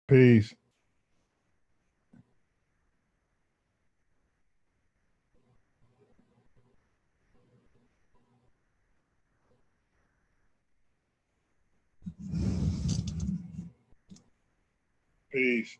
Peace. Peace.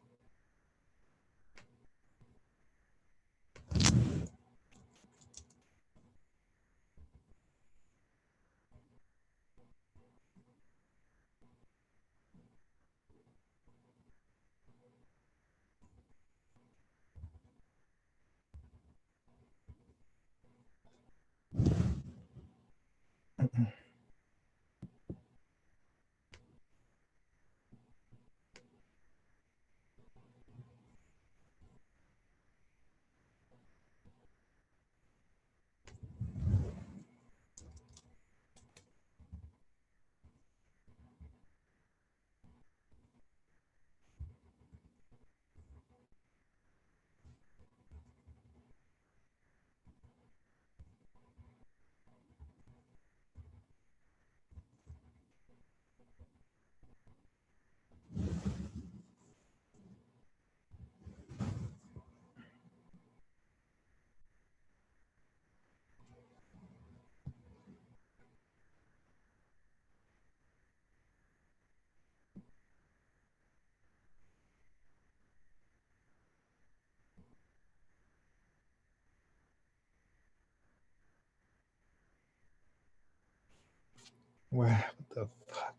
Wow, what the fuck?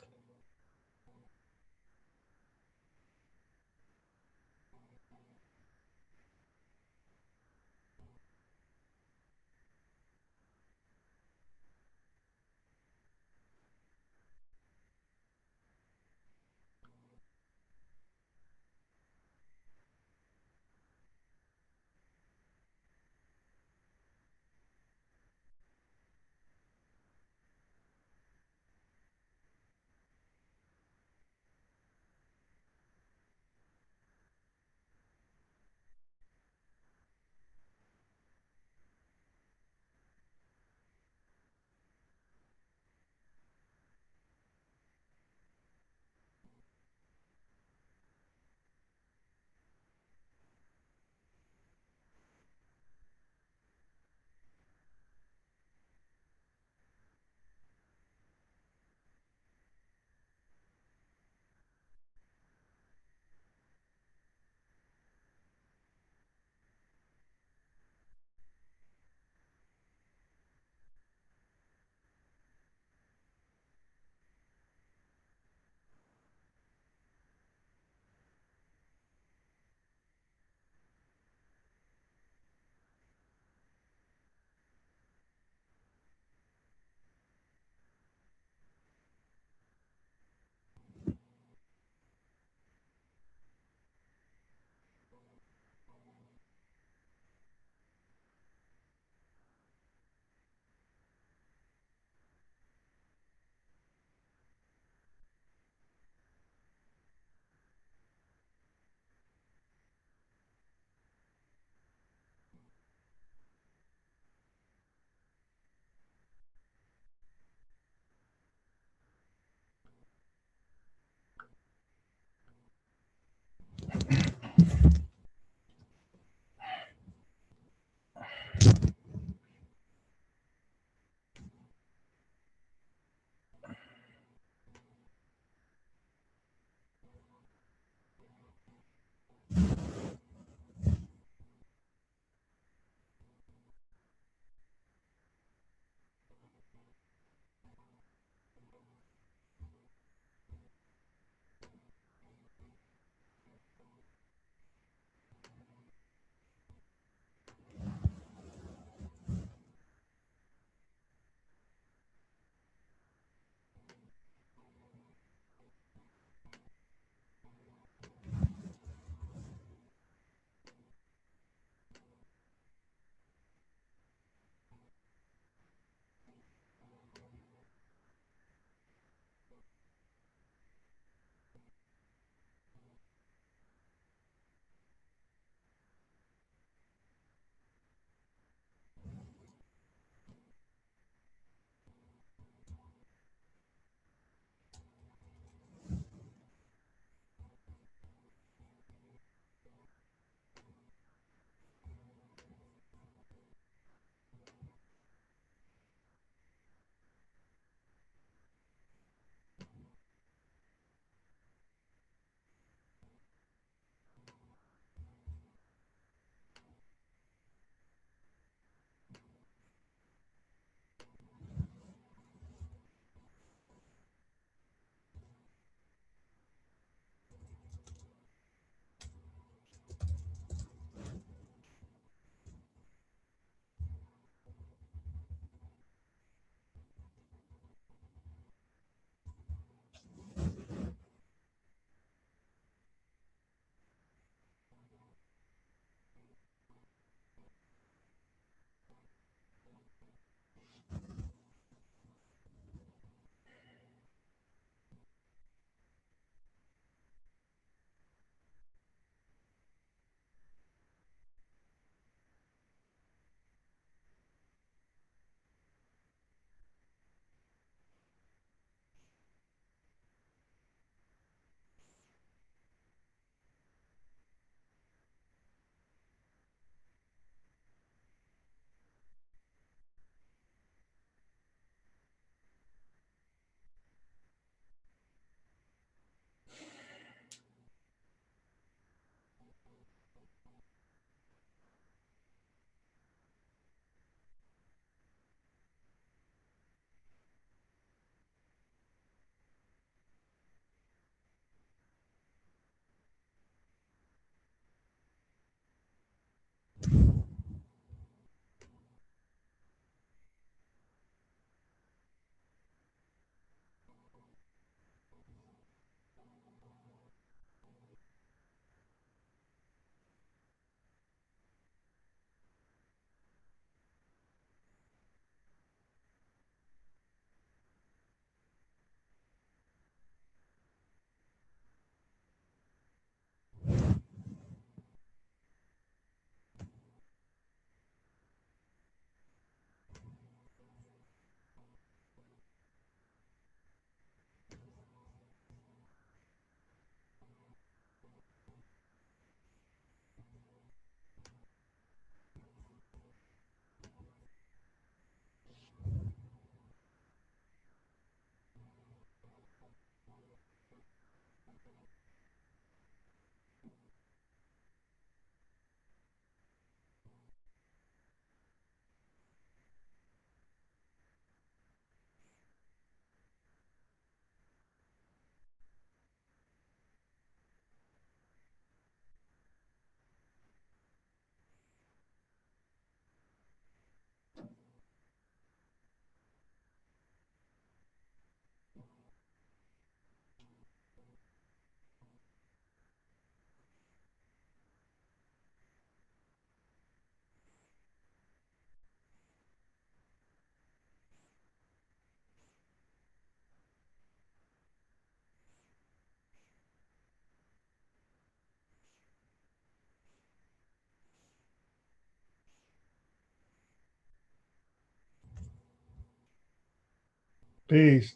Peace.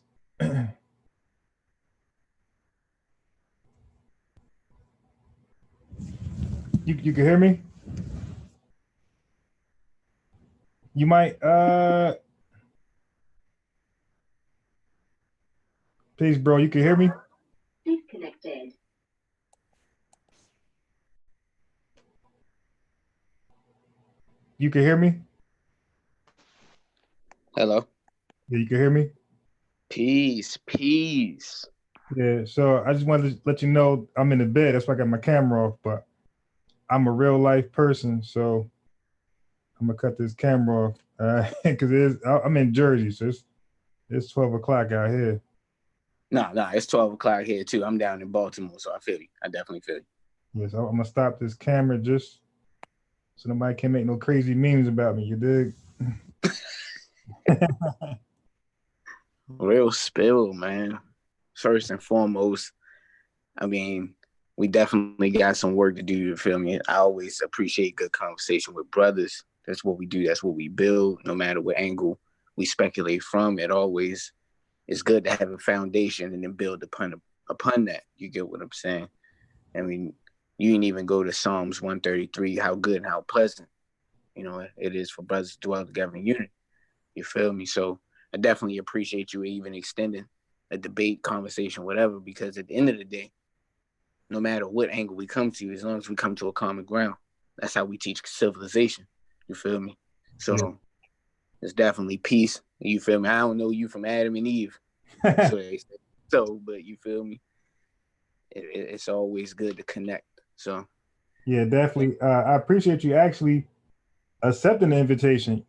You can hear me? You might peace, bro. You can hear me? Disconnected. You can hear me? Hello. Yeah, you can hear me? Peace. Yeah, so I just wanted to let you know I'm in the bed. That's why I got my camera off, but I'm a real life person, so I'm gonna cut this camera off. Because I'm in Jersey, so it's 12 o'clock out here. Nah, it's 12 o'clock here too. I'm down in Baltimore, so I feel you. I definitely feel you. Yes, I'm gonna stop this camera just so nobody can make no crazy memes about me. You dig? Real spill, man. First and foremost, I mean, we definitely got some work to do, you feel me? I always appreciate good conversation with brothers. That's what we do. That's what we build. No matter what angle we speculate from, it always is good to have a foundation and then build upon that. You get what I'm saying? I mean, you didn't even go to Psalms 133, how good and how pleasant, it is for brothers to dwell together in unity. You feel me? So I definitely appreciate you even extending a debate, conversation, whatever, because at the end of the day, no matter what angle we come to, as long as we come to a common ground, that's how we teach civilization. You feel me? So Yeah. it's definitely peace. You feel me? I don't know you from Adam and Eve. So they say. But you feel me? It's always good to connect. So Yeah, definitely. I appreciate you actually accepting the invitation.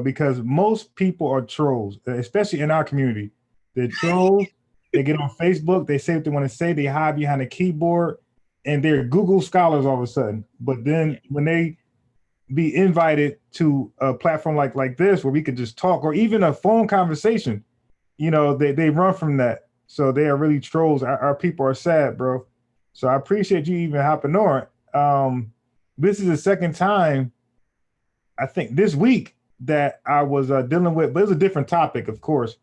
Because most people are trolls, especially in our community. They're trolls. They get on Facebook. They say what they want to say. They hide behind a keyboard, and they're Google scholars all of a sudden. But then when they be invited to a platform like this, where we could just talk, or even a phone conversation, they run from that. So they are really trolls. Our people are sad, bro. So I appreciate you even hopping on. This is the second time, I think, this week that I was dealing with, but it was a different topic, of course,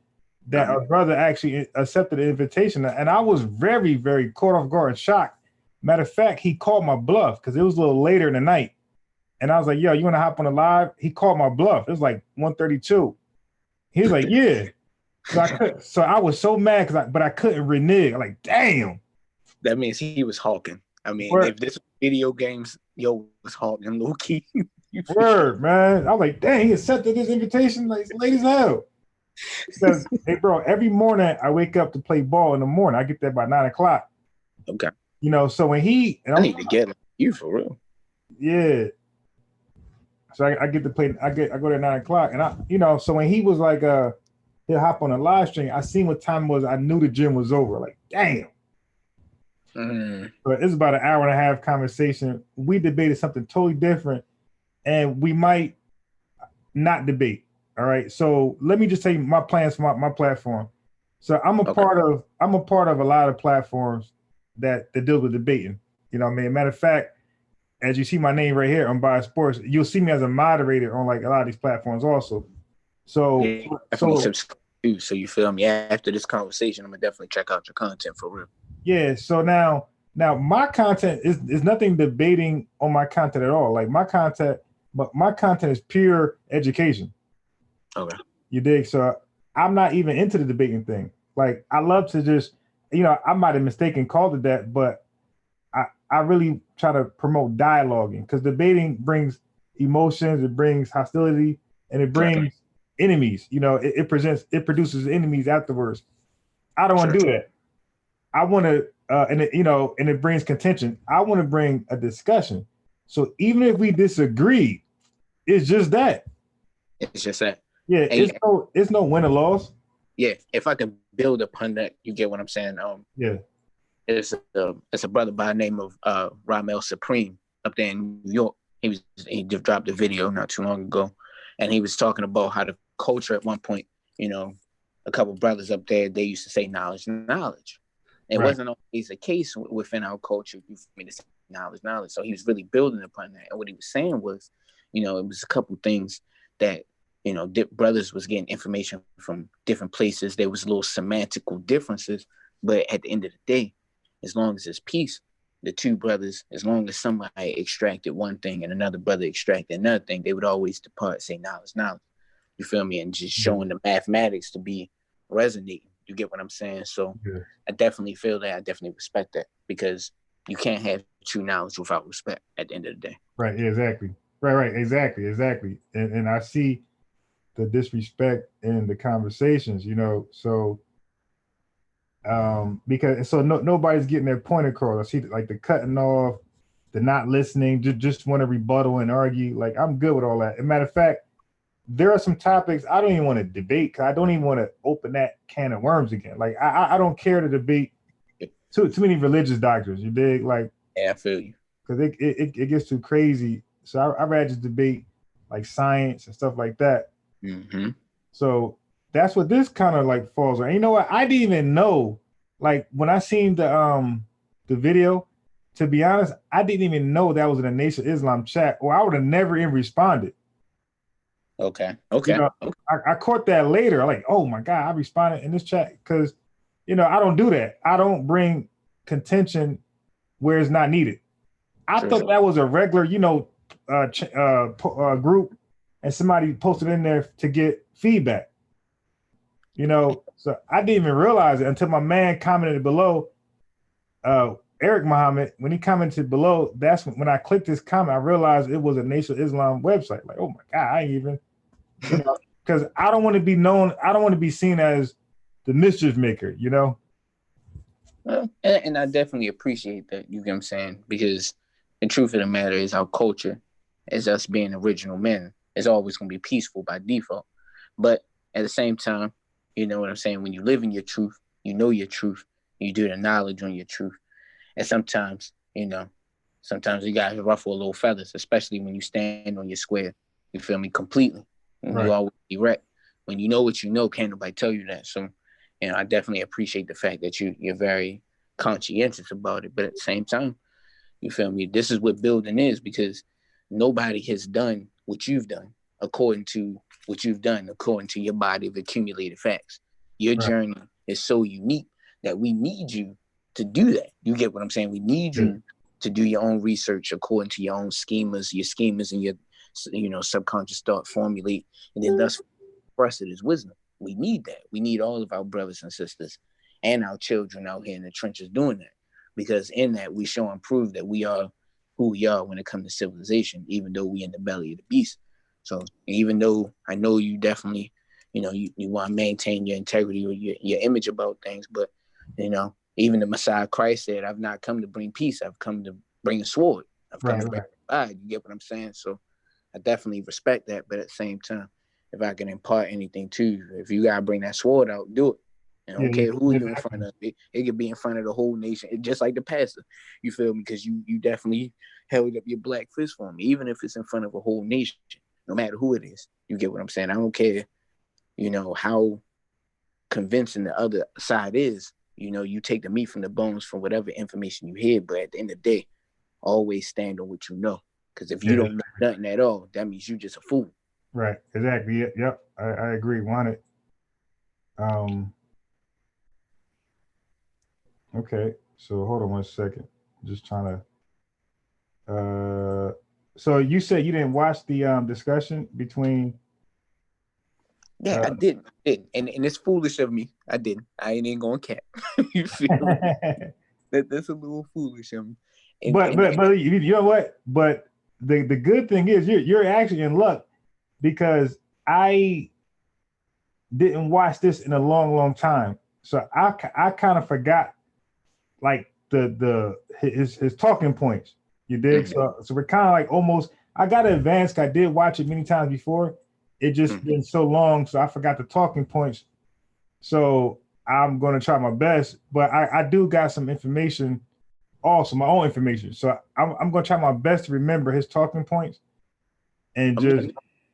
that our brother actually accepted the invitation. And I was very, very caught off guard and shocked. Matter of fact, he called my bluff because it was a little later in the night. And I was like, yo, you want to hop on the live? He called my bluff. It was like 1:32. He was like, yeah. So I was so mad but I couldn't renege. I'm like, damn. that means he was hawking. I mean, Word. if this was video games, yo was hawking low key. Word, man. I was like, dang, he accepted this invitation. Like, it's late as hell. Because, hey, bro, every morning I wake up to play ball in the morning. I get there by 9 o'clock. Okay. So when I need to get you for real. Yeah. So I get to play. I go there at 9 o'clock, and so when he was like, he'll hop on a live stream. I seen what time it was. I knew the gym was over. Like, damn. But it's about an hour and a half conversation. We debated something totally different, and we might not debate. All right. So let me just tell you my plans for my platform. So I'm a part of a lot of platforms that deal with debating. You know what I mean? Matter of fact, as you see my name right here on Bias Sports, you'll see me as a moderator on like a lot of these platforms also. So so you feel me? After this conversation, I'm gonna definitely check out your content for real. Yeah. So now my content is nothing debating on my content at all. Like my content is pure education. Okay. You dig? So I'm not even into the debating thing. Like I love to just, I might have mistaken called it that, but I really try to promote dialoguing because debating brings emotions, it brings hostility, and it brings enemies. It produces enemies afterwards. I don't want to do that. I want to, and it brings contention. I want to bring a discussion. So even if we disagree, it's just that. It's just that. Yeah, it's no win or loss. Yeah, if I can build upon that, you get what I'm saying. Yeah. It's a brother by the name of Ramel Supreme up there in New York. He just dropped a video not too long ago, and he was talking about how the culture at one point, a couple brothers up there, they used to say knowledge. It wasn't always the case within our culture. You for me to say knowledge. So he was really building upon that, and what he was saying was, it was a couple things that you know, brothers was getting information from different places. There was little semantical differences, but at the end of the day, as long as it's peace, the two brothers, as long as somebody extracted one thing and another brother extracted another thing, they would always depart, say knowledge, knowledge. You feel me? And just showing the mathematics to be resonating. You get what I'm saying? So I definitely feel that. I definitely respect that, because you can't have true knowledge without respect at the end of the day. Right. Exactly. Right. Exactly. And I see the disrespect in the conversations, you know, so because so nobody's getting their point across. I see like the cutting off, the not listening, just want to rebuttal and argue. Like, I'm good with all that. As a matter of fact, there are some topics I don't even want to debate, because I don't even want to open that can of worms again. Like, I don't care to debate too many religious doctrines. You dig? Like, yeah, I feel you. Because it gets too crazy. So I rather just debate like science and stuff like that. Mm-hmm. So that's what this kind of like falls on. And you know what? I didn't even know, like, when I seen the video, to be honest, I didn't even know that was in a Nation of Islam chat, or I would have never even responded. Okay. You know, I caught that later. Like, oh my God, I responded in this chat, because, you know, I don't do that. I don't bring contention where it's not needed. I thought that was a regular, you know, group, and somebody posted in there to get feedback. You know, so I didn't even realize it until my man commented below. Eric Muhammad, when he commented below, that's when I clicked his comment, I realized it was a Nation of Islam website. Like, oh my God, I ain't even, you know, because I don't want to be known, I don't want to be seen as the mischief maker, you know? Well, and I definitely appreciate that, you get what I'm saying? Because the truth of the matter is, our culture, as us being original men, is always going to be peaceful by default. But at the same time, you know what I'm saying? When you live in your truth, you know your truth, you do the knowledge on your truth. And sometimes, you know, sometimes you got to ruffle a little feathers, especially when you stand on your square. You feel me? Completely. And you always erect. When you know what you know, can't nobody tell you that. So, you know, I definitely appreciate the fact that you're very conscientious about it. But at the same time, you feel me? This is what building is, because nobody has done what you've done according to what you've done, according to your body of accumulated facts. Your journey is so unique that we need you to do that. You get what I'm saying? We need you to do your own research according to your own schemas and your, you know, subconscious thought formulate, and then thus express it as wisdom. We need that. We need all of our brothers and sisters and our children out here in the trenches doing that, because in that we show and prove that we are who we are when it comes to civilization, even though we in the belly of the beast. So even though I know you definitely, you know, you want to maintain your integrity or your image about things, but, you know, even the Messiah Christ said, I've not come to bring peace. I've come to bring a sword. I've come to bring pride. You get what I'm saying? So I definitely respect that. But at the same time, if I can impart anything to you, if you got to bring that sword out, do it. And I don't care who you're in front of. It could be in front of the whole nation, just like the pastor. You feel me? Because you definitely held up your black fist for me, even if it's in front of a whole nation, no matter who it is. You get what I'm saying? I don't care, you know, how convincing the other side is. You know, you take the meat from the bones from whatever information you hear, but at the end of the day, always stand on what you know. Because if you don't know nothing at all, that means you just a fool. Right. Exactly. Yep. I agree. Want it. Okay. So hold on one second. just trying to. So you said you didn't watch the discussion between. Yeah, I didn't. And it's foolish of me. I didn't. I ain't gonna cap. You feel me? That's a little foolish of me. But you know what? But the good thing is you're actually in luck, because I didn't watch this in a long time. So I kind of forgot like his talking points. You dig? Mm-hmm. So we're kind of like almost. I got to advance. I did watch it many times before. It just been so long, so I forgot the talking points. So I'm going to try my best, but I do got some information, also my own information. So I'm going to try my best to remember his talking points, and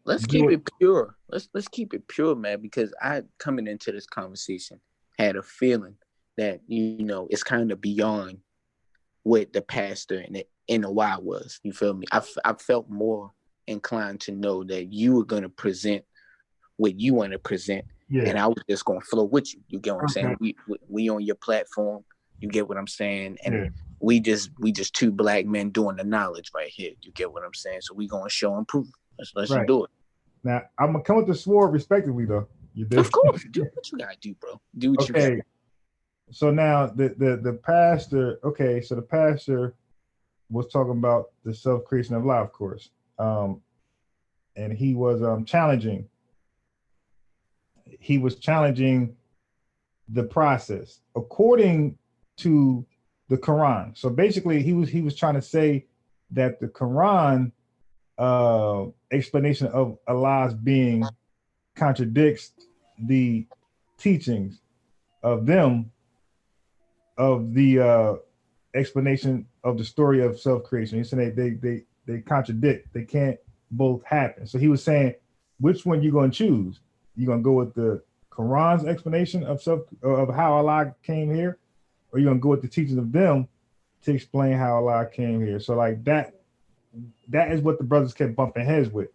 let's keep it pure. Let's keep it pure, man. Because I, coming into this conversation, had a feeling that, you know, it's kind of beyond what the pastor and the NOI was. You feel me? I felt more inclined to know that you were going to present what you want to present, Yeah. and I was just gonna flow with you. You get what I'm Okay. saying? We on your platform. You get what I'm saying? And Yeah. we just two black men doing the knowledge right here. You get what I'm saying? So we gonna show and prove. Let's just Right. do it. Now I'm gonna come with the sword respectively though. You did. Of course, do what you gotta do, bro. Do what you Okay. gotta. So now the pastor. Okay. So the pastor was talking about the self-creation of life, of course. And he was challenging. He was challenging the process according to the Quran. So basically, he was trying to say that the Quran explanation of Allah's being contradicts the teachings of them of the explanation of the story of self-creation. He's saying they contradict. They can't both happen. So he was saying, which one you gonna choose? You gonna go with the Quran's explanation of how Allah came here, or you gonna go with the teachings of them to explain how Allah came here? So like that is what the brothers kept bumping heads with.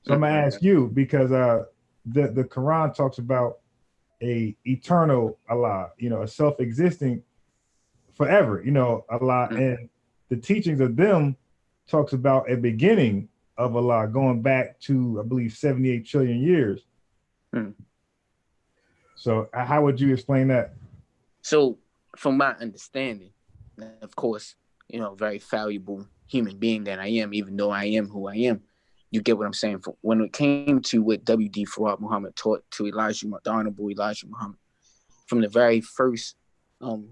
So I'm gonna ask you, because the Quran talks about a eternal Allah, a self-existing forever, Allah, and the teachings of them talks about a beginning of Allah going back to, I believe, 78 trillion years. So how would you explain that? So from my understanding, of course, very valuable human being that I am, even though I am who I am, you get what I'm saying? When it came to what W.D. Farad Muhammad taught to the Honorable Elijah Muhammad, from the very first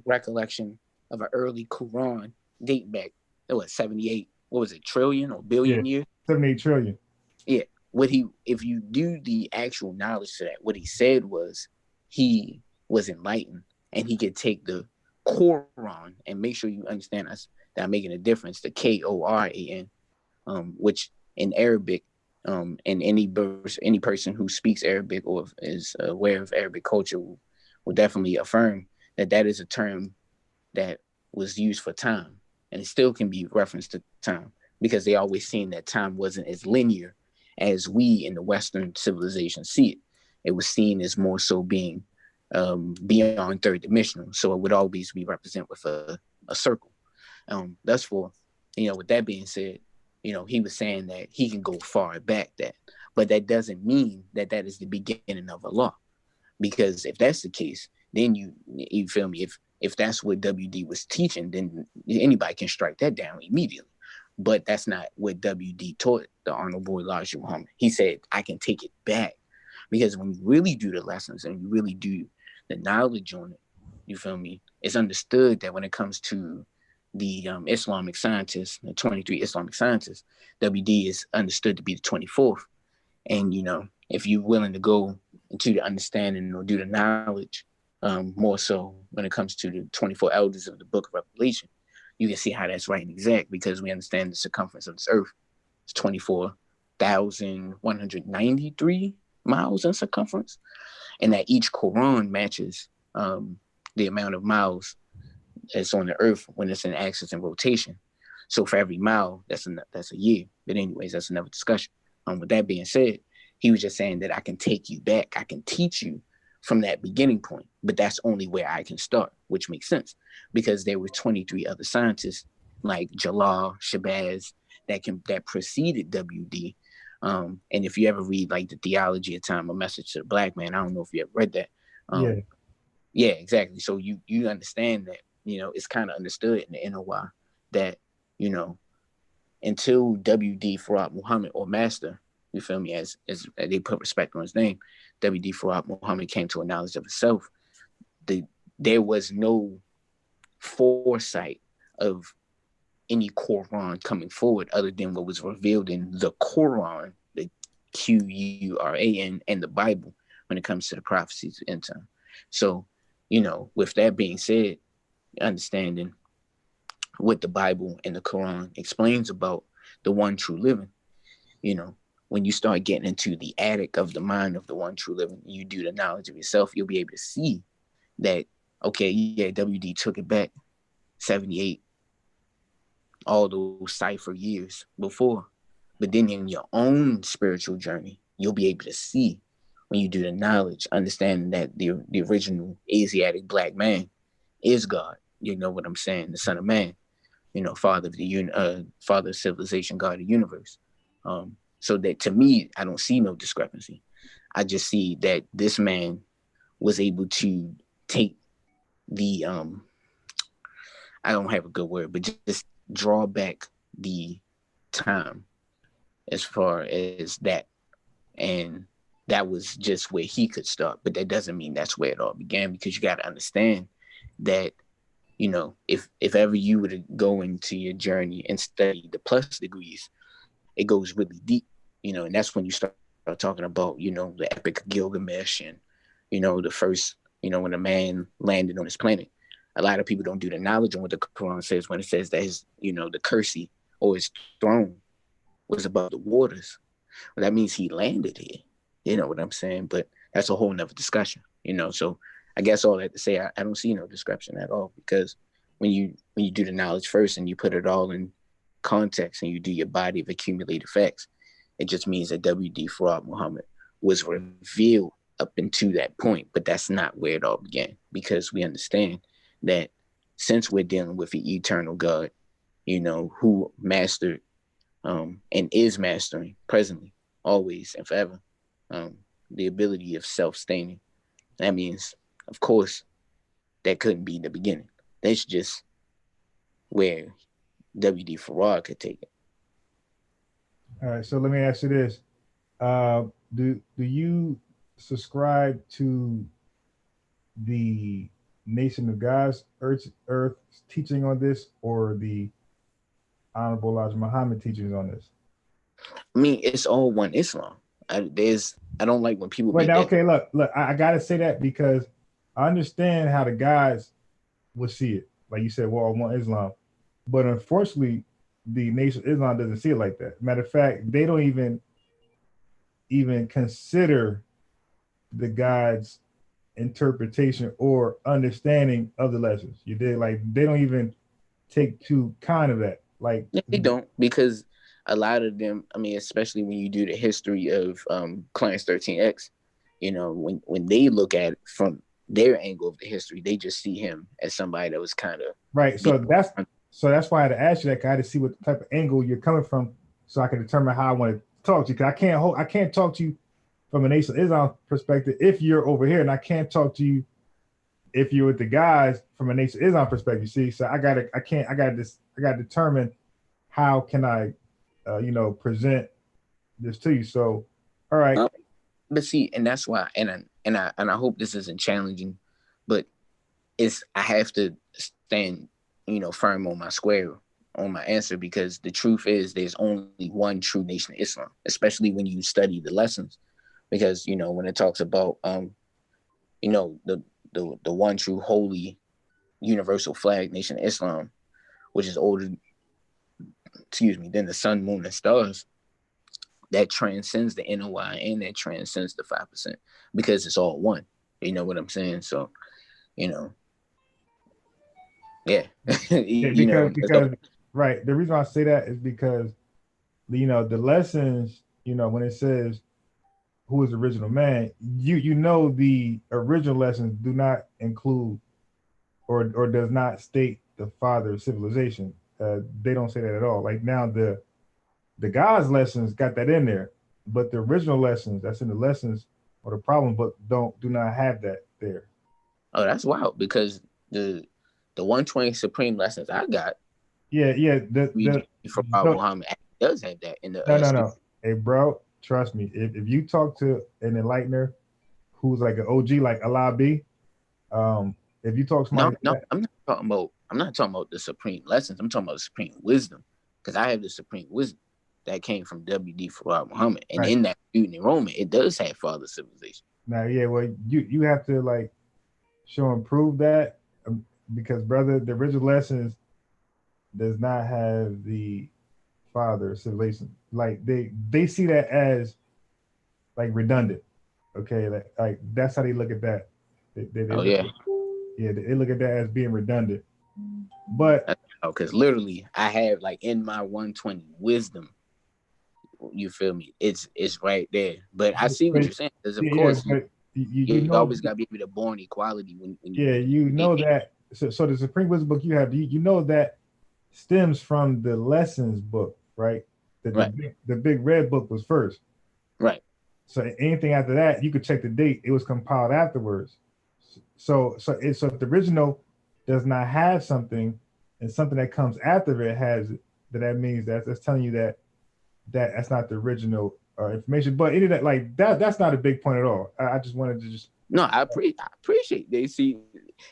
recollection of an early Quran date back, it was 78, what was it, trillion or billion years? 78 trillion. Yeah. If you do the actual knowledge to that, what he said was he was enlightened and he could take the Quran and make sure you understand us that I'm making a difference, the Koran, which in Arabic, and any person who speaks Arabic or is aware of Arabic culture will definitely affirm that is a term that was used for time, and it still can be referenced to time, because they always seen that time wasn't as linear as we in the Western civilization see it. It was seen as more so being beyond third dimensional, so it would always be represented with a circle. Thus for, with that being said, he was saying that he can go far back but that doesn't mean that is the beginning of Allah. Because if that's the case, then you feel me? If that's what WD was teaching, then anybody can strike that down immediately. But that's not what WD taught the Honorable Elijah Muhammad. He said, I can take it back. Because when you really do the lessons and you really do the knowledge on it, you feel me? It's understood that when it comes to the Islamic scientists, the 23 Islamic scientists, WD is understood to be the 24th. And, if you're willing to go into the understanding or do the knowledge, more so when it comes to the 24 elders of the Book of Revelation, you can see how that's right and exact, because we understand the circumference of this earth is 24,193 miles in circumference, and that each Quran matches the amount of miles that's on the earth when it's in axis and rotation. So for every mile, that's a year. But anyways, that's another discussion. With that being said, he was just saying that I can take you back. I can teach you from that beginning point, but that's only where I can start, which makes sense, because there were 23 other scientists like Jalal, Shabazz that preceded WD. And if you ever read like the Theology of Time, A Message to the Black Man, I don't know if you ever read that. Yeah, exactly. So you understand that, it's kind of understood in the NOI that, until WD Farad Muhammad, or Master, you feel me, as they put respect on his name, WD Farad Muhammad came to a knowledge of himself, there was no foresight of any Quran coming forward other than what was revealed in the Quran, the Quran, and the Bible when it comes to the prophecies of end time. So, with that being said, understanding what the Bible and the Quran explains about the one true living, when you start getting into the attic of the mind of the one true living, you do the knowledge of yourself, you'll be able to see that, okay, yeah, WD took it back 78, all those cipher years before. But then in your own spiritual journey, you'll be able to see when you do the knowledge, understanding that the original Asiatic black man is God. You know what I'm saying? The Son of Man. You know, father of the father of civilization, God of the universe. So that to me, I don't see no discrepancy. I just see that this man was able to take the I don't have a good word, but just draw back the time as far as that. And that was just where he could start. But that doesn't mean that's where it all began, because you got to understand that, you know, if ever you were to go into your journey and study the plus degrees, it goes really deep, you know, and that's when you start talking about, you know, the Epic of Gilgamesh and, you know, the first, you know, when a man landed on this planet. A lot of people don't do the knowledge on what the Quran says when it says that his, you know, the Kursi or his throne was above the waters. Well, that means he landed here. You know what I'm saying? But that's a whole nother discussion, you know. So I guess all that to say, I don't see no discrepancy at all, because when you do the knowledge first and you put it all in context and you do your body of accumulated facts, it just means that W.D. Farad Muhammad was revealed up into that point. But that's not where it all began, because we understand that since we're dealing with the eternal God, you know, who mastered and is mastering presently, always and forever, the ability of self-sustaining, that means, of course, that couldn't be the beginning. That's just where W.D. Farad could take it. All right, so let me ask you this: do you subscribe to the Nation of God's Earth teaching on this, or the Honorable Elijah Muhammad teachings on this? I mean, it's all one Islam. I don't like when people Wait, make now, that. okay, look, I gotta say that because I understand how the guys would see it. Like you said, well, one Islam, but unfortunately, the Nation of Islam doesn't see it like that. Matter of fact, they don't even consider the God's interpretation or understanding of the lessons. You did, like, they don't even take too kind of that. Like, They don't, because a lot of them, I mean, especially when you do the history of Clarence 13X, you know, when they look at it from their angle of the history, they just see him as somebody that was kind of right. So that's why I had to ask you that. I had to see what type of angle you're coming from, so I can determine how I want to talk to you. Because I can't talk to you from a Nation of Islam perspective if you're over here, and I can't talk to you if you're with the guys from a Nation of Islam perspective. See, so I gotta determine how can I, present this to you. So, all right. But see, and that's why, and I hope this isn't challenging, but I have to stand, you know, firm on my square on my answer, because the truth is there's only one true Nation of Islam, especially when you study the lessons, because, you know, when it talks about you know, the one true holy universal flag Nation of Islam, which is older, than the sun, moon, and stars, that transcends the NOI and that transcends the 5%, because it's all one. You know what I'm saying? So, you know, yeah. because right. The reason I say that is because, you know, the lessons, you know, when it says who is the original man, you know the original lessons do not include or does not state the father of civilization. They don't say that at all. Like now the God's lessons got that in there, but the original lessons that's in the lessons or the problem book do not have that there. Oh, that's wild, because the 120 Supreme lessons I got, yeah. from Muhammad does have that in the no. Hey, bro, trust me. If you talk to an enlightener who's like an OG, like Allah B, if you talk to somebody, I'm not talking about the Supreme lessons. I'm talking about the Supreme wisdom, because I have the Supreme wisdom that came from W.D. Farad Muhammad, and right. in that student enrollment, it does have father civilization. Now, yeah, well, you have to like show and prove that, because brother, the original lessons does not have the father civilization. Like they see that as like redundant. Okay, like that's how they look at that. They they look at that as being redundant. But because literally, I have, like, in my 120 wisdom, You feel me? It's right there. But I see what But you're saying. Because of yeah, course but you you know, always gotta be able to born equality when you yeah, you make know that. So the Supreme Wisdom book you have, you know that stems from the lessons book, right? right, The big red book was first. right. So anything after that, you could check the date. It was compiled afterwards. So if the original does not have something, and something that comes after it has it, then that means that's telling you that that's not the original information. But any of that, like that's not a big point at all. I just wanted to just No, I appreciate they see,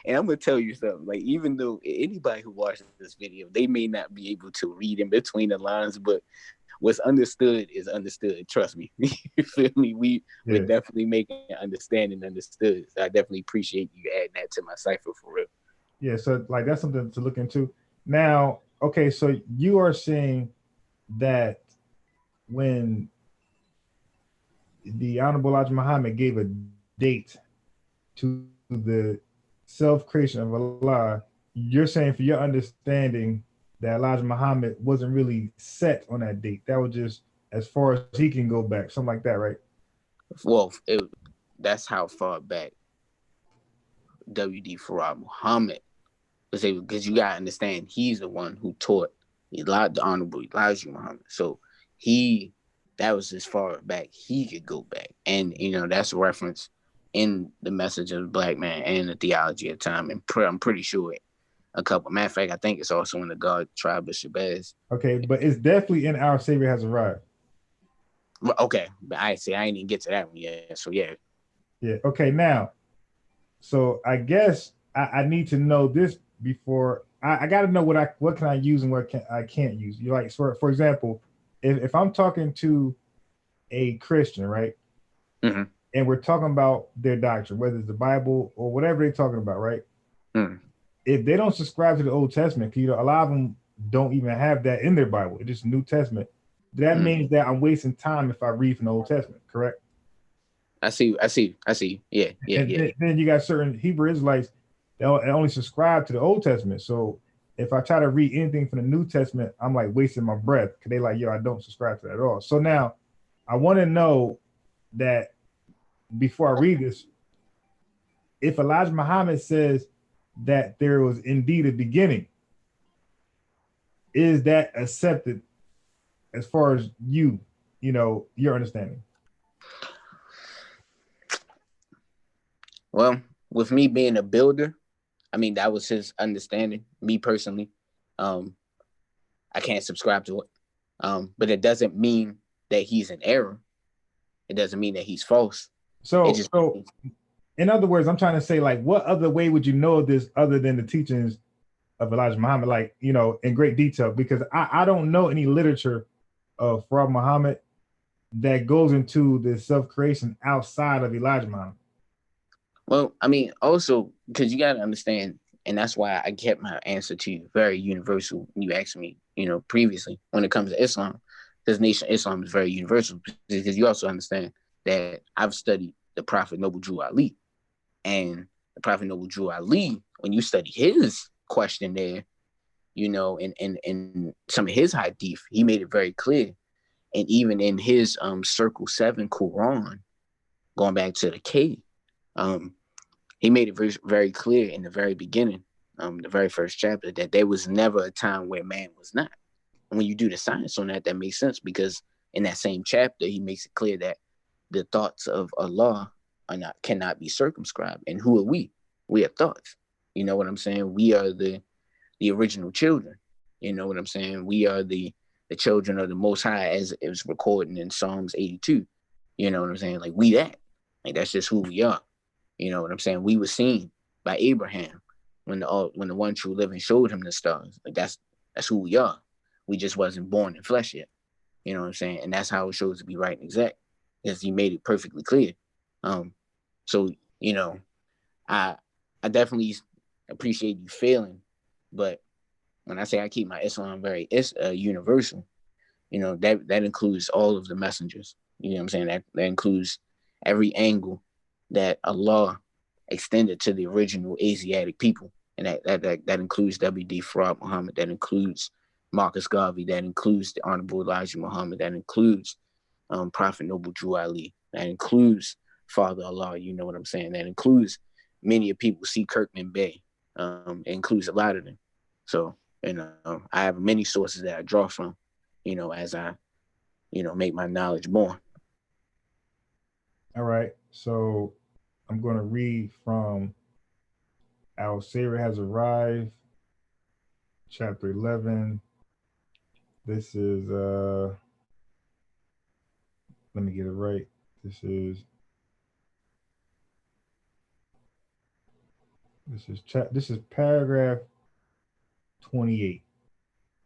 and I'm gonna tell you something. Like even though anybody who watches this video, they may not be able to read in between the lines, but what's understood is understood. Trust me. You feel me? We're yeah. definitely making understanding understood. So I definitely appreciate you adding that to my cipher for real. Yeah, so like that's something to look into. Now, okay, so you are saying that when the Honorable Elijah Muhammad gave a date to the self-creation of Allah, you're saying for your understanding that Elijah Muhammad wasn't really set on that date. That was just as far as he can go back, something like that, right? Well, that's how far back W.D. Farad Muhammad was able, because you gotta understand he's the one who taught the Honorable Elijah Muhammad. So that was as far back he could go back. And that's a reference in the Message of the Black Man and the Theology of Time. And I'm pretty sure a couple. Matter of fact, I think it's also in the God Tribe of Shabazz. Okay, but it's definitely in Our Savior Has Arrived. Okay, but I ain't even get to that one yet. So yeah. Yeah. Okay. Now, so I guess I need to know this before I got to know what can I use and I can't use. You like for example, if I'm talking to a Christian, right, Mm-hmm. and we're talking about their doctrine, whether it's the Bible or whatever they're talking about, right? Mm-hmm. If they don't subscribe to the Old Testament, a lot of them don't even have that in their Bible. It's just New Testament. That means that I'm wasting time if I read from the Old Testament, correct? I see. Yeah. And then you got certain Hebrew Israelites that only subscribe to the Old Testament. So if I try to read anything from the New Testament, I'm like wasting my breath because they like, yo, I don't subscribe to that at all. So now I want to know that before I read this, if Elijah Muhammad says that there was indeed a beginning, is that accepted as far as your understanding? Well, with me being a builder, I mean, that was his understanding. Me personally, I can't subscribe to it. But it doesn't mean that he's in error. It doesn't mean that he's false. So in other words, I'm trying to say, like, what other way would you know this other than the teachings of Elijah Muhammad, like, in great detail? Because I don't know any literature of Farad Muhammad that goes into the self-creation outside of Elijah Muhammad. Well, I mean, also, because you got to understand, and that's why I kept my answer to you very universal when you asked me, previously, when it comes to Islam, because Nation Islam is very universal, because you also understand that I've studied the Prophet Noble Drew Ali. And the Prophet Noble Drew Ali, when you study his question there, in some of his hadith, he made it very clear. And even in his Circle 7 Quran, going back to the K, he made it very, very clear in the very beginning, the very first chapter, that there was never a time where man was not. And when you do the science on that, that makes sense, because in that same chapter, he makes it clear that the thoughts of Allah cannot be circumscribed. And who are we? We are thoughts. You know what I'm saying? We are the original children. You know what I'm saying? We are the children of the Most High, as it was recorded in Psalms 82. You know what I'm saying? Like, we that. Like, that's just who we are. You know what I'm saying? We were seen by Abraham when the one true living showed him the stars. Like, that's who we are. We just wasn't born in flesh yet. You know what I'm saying? And that's how it shows to be right and exact, because he made it perfectly clear. So I definitely appreciate you feeling, but when I say I keep my Islam very universal, that includes all of the messengers. You know what I'm saying? That includes every angle that Allah extended to the original Asiatic people, and that includes W.D. Farad Muhammad. That includes Marcus Garvey, that includes the Honorable Elijah Muhammad, that includes Prophet Noble Drew Ali, that includes Father Allah, you know what I'm saying? That includes many of people, see Kirkman Bay, it includes a lot of them. So, I have many sources that I draw from, as I, make my knowledge more. All right. So I'm going to read from Our Savior Has Arrived, chapter 11. This is, let me get it right. This is paragraph 28.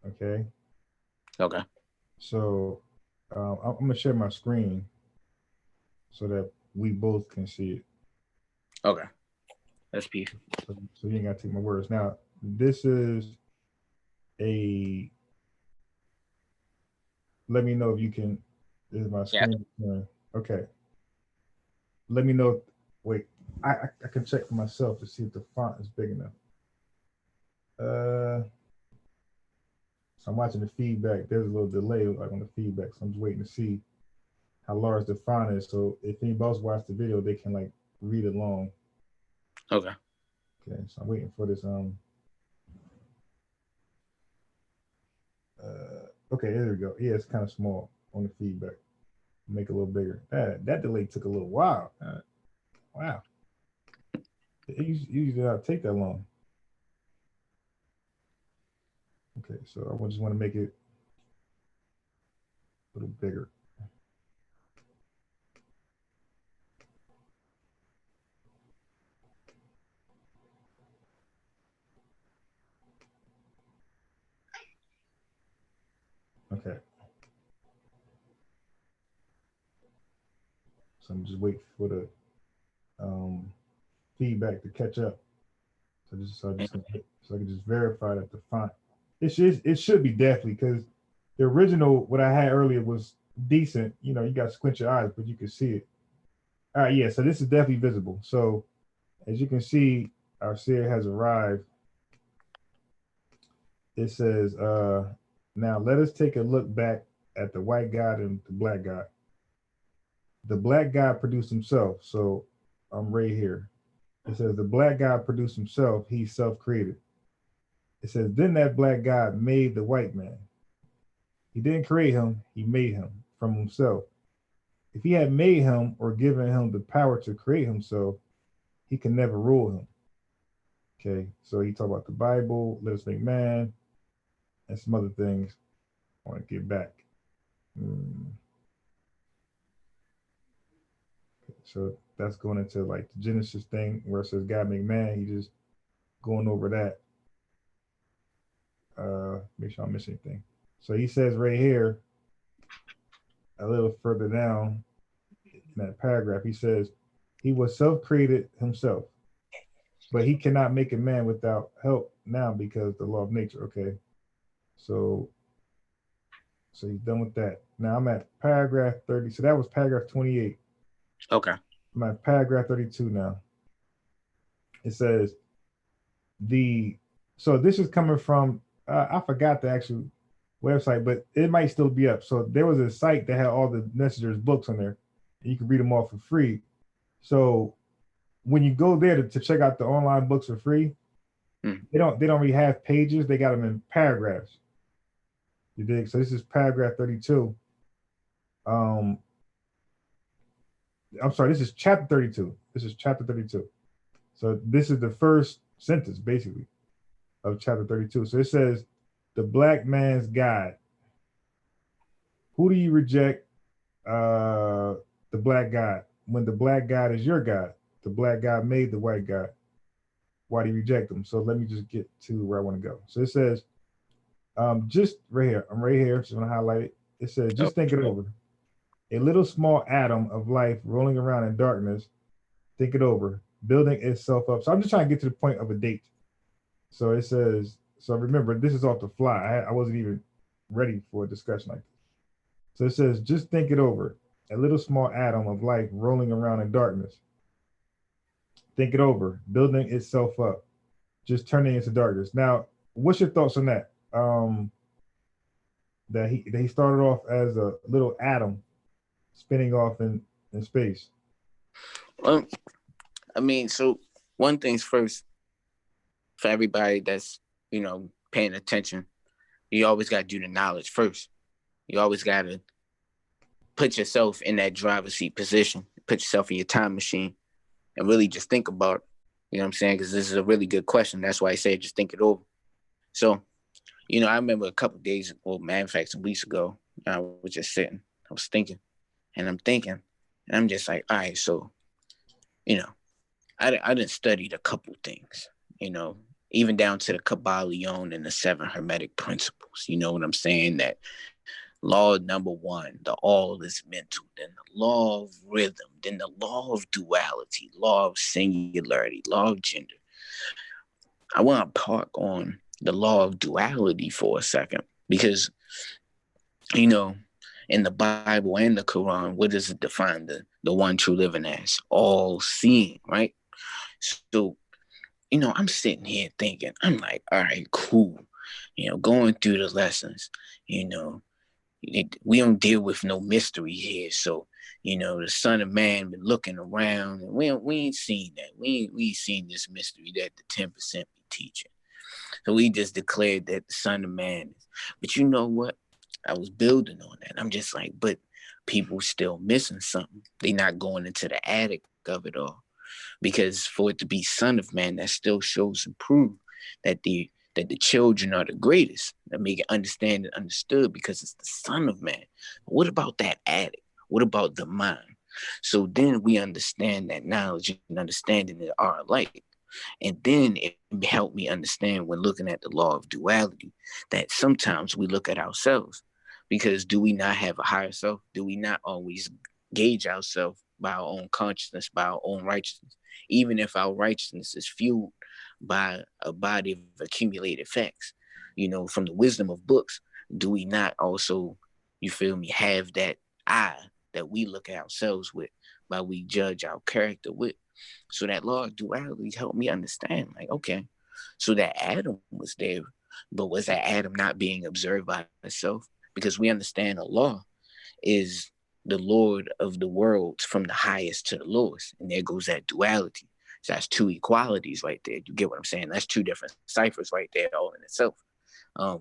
Okay. Okay. So I'm going to share my screen so that we both can see it. Okay. That's peace. So you ain't got to take my words. Now, this is let me know if you can, is my screen? Yeah. Okay. Let me know. Wait, I can check for myself to see if the font is big enough. So I'm watching the feedback. There's a little delay like on the feedback. So I'm just waiting to see how large the font is. So if anybody else watch the video, they can like read along. Okay. Okay, so I'm waiting for this. Okay, there we go. Yeah, it's kind of small on the feedback. Make it a little bigger. That delay took a little while. Wow. It usually not take that long. Okay, so I just want to make it a little bigger. Okay. So I'm just waiting for the feedback to catch up. So I can just verify that the font it should be definitely, because the original what I had earlier was decent. You got to squint your eyes, but you can see it. All right, yeah. So this is definitely visible. So as you can see, Our Savior Has Arrived. It says, now let us take a look back at the white God and the black God. The black God produced himself. So I'm right here. It says the black God produced himself. He's self-created. It says, then that black God made the white man. He didn't create him. He made him from himself. If he had made him or given him the power to create himself, he can never rule him. Okay. So he talked about the Bible, let us make man, and some other things. I want to get back. So that's going into like the Genesis thing where it says God make man. He just going over that. Make sure I don't miss anything. So he says right here, a little further down in that paragraph, he says, he was self-created himself, but he cannot make a man without help now because the law of nature. Okay. So he's done with that. Now I'm at paragraph 30. So that was paragraph 28. Okay. I'm at paragraph 32 now. It says so this is coming from, I forgot the actual website, but it might still be up. So there was a site that had all the Messenger's books on there. And you can read them all for free. So when you go there to check out the online books for free, they don't really have pages. They got them in paragraphs. You dig? So this is paragraph 32. I'm sorry, this is chapter 32. This is chapter 32. So this is the first sentence, basically, of chapter 32. So it says, the black man's God. Who do you reject? The black God. When the black God is your God, the black God made the white God. Why do you reject them? So let me just get to where I want to go. So it says, just right here. I'm right here. Just want to highlight it. It says, just think it over. A little small atom of life rolling around in darkness. Think it over, building itself up. So I'm just trying to get to the point of a date. So it says, so remember, this is off the fly. I wasn't even ready for a discussion like this. So it says, just think it over. A little small atom of life rolling around in darkness. Think it over, building itself up, just turning into darkness. Now, what's your thoughts on that? that he started off as a little atom spinning off in space. Well, I mean, so one thing's first for everybody that's, paying attention. You always got to do the knowledge first. You always got to put yourself in that driver's seat position, put yourself in your time machine, and really just think about it. You know what I'm saying? Because this is a really good question. That's why I say just think it over. So, I remember a couple of days, well, matter of fact, some weeks ago, I was just sitting, I was thinking, and I'm just like, all right, so, I didn't studied a couple things, even down to the Kabbalion and the 7 Hermetic principles. You know what I'm saying? That law number 1, the all is mental, then the law of rhythm, then the law of duality, law of singularity, law of gender. I want to park on the law of duality for a second because, in the Bible and the Quran, what does it define the one true living as? All seeing, right? So, I'm sitting here thinking, I'm like, all right, cool. Going through the lessons, we don't deal with no mystery here. So, the Son of Man been looking around, and we ain't seen that. We ain't seen this mystery that the 10% be teaching. So we just declared that the Son of Man is. But you know what? I was building on that. I'm just like, but people still missing something. They not going into the attic of it all. Because for it to be Son of Man, that still shows and prove that the children are the greatest, that make it understand and understood because it's the Son of Man. But what about that attic? What about the mind? So then we understand that knowledge and understanding are alike. And then it helped me understand when looking at the law of duality that sometimes we look at ourselves because do we not have a higher self? Do we not always gauge ourselves by our own consciousness, by our own righteousness? Even if our righteousness is fueled by a body of accumulated facts, from the wisdom of books, do we not also, you feel me, have that eye that we look at ourselves with, by we judge our character with? So that law of duality helped me understand, like, okay, so that Adam was there, but was that Adam not being observed by himself? Because we understand the law is the Lord of the worlds from the highest to the lowest. And there goes that duality. So that's 2 equalities right there. You get what I'm saying? That's 2 different ciphers right there all in itself. So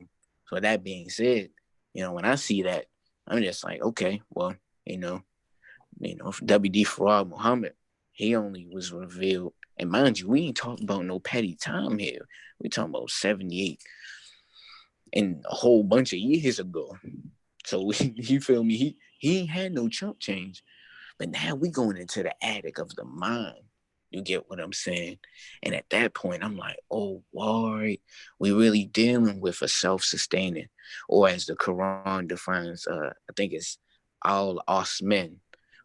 that being said, when I see that, I'm just like, okay, well, WD Farad Muhammad, he only was revealed. And mind you, we ain't talking about no petty time here. We talking about 78 and a whole bunch of years ago. So you feel me? He ain't had no chump change. But now we going into the attic of the mind. You get what I'm saying? And at that point, I'm like, oh, all right, we really dealing with a self-sustaining, or as the Quran defines, I think it's Al-Asmin,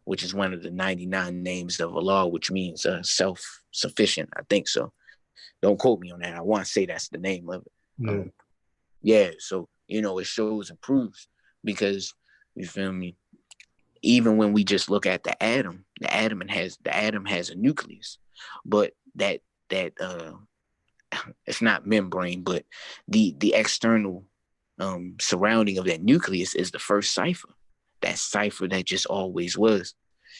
which is one of the 99 names of Allah, which means self-sufficient. I think so. Don't quote me on that. I want to say that's the name of it. Yeah. So, it shows and proves because, you feel me? Even when we just look at the atom has a nucleus, but that it's not membrane, but the external surrounding of that nucleus is the first cipher. That cipher that just always was.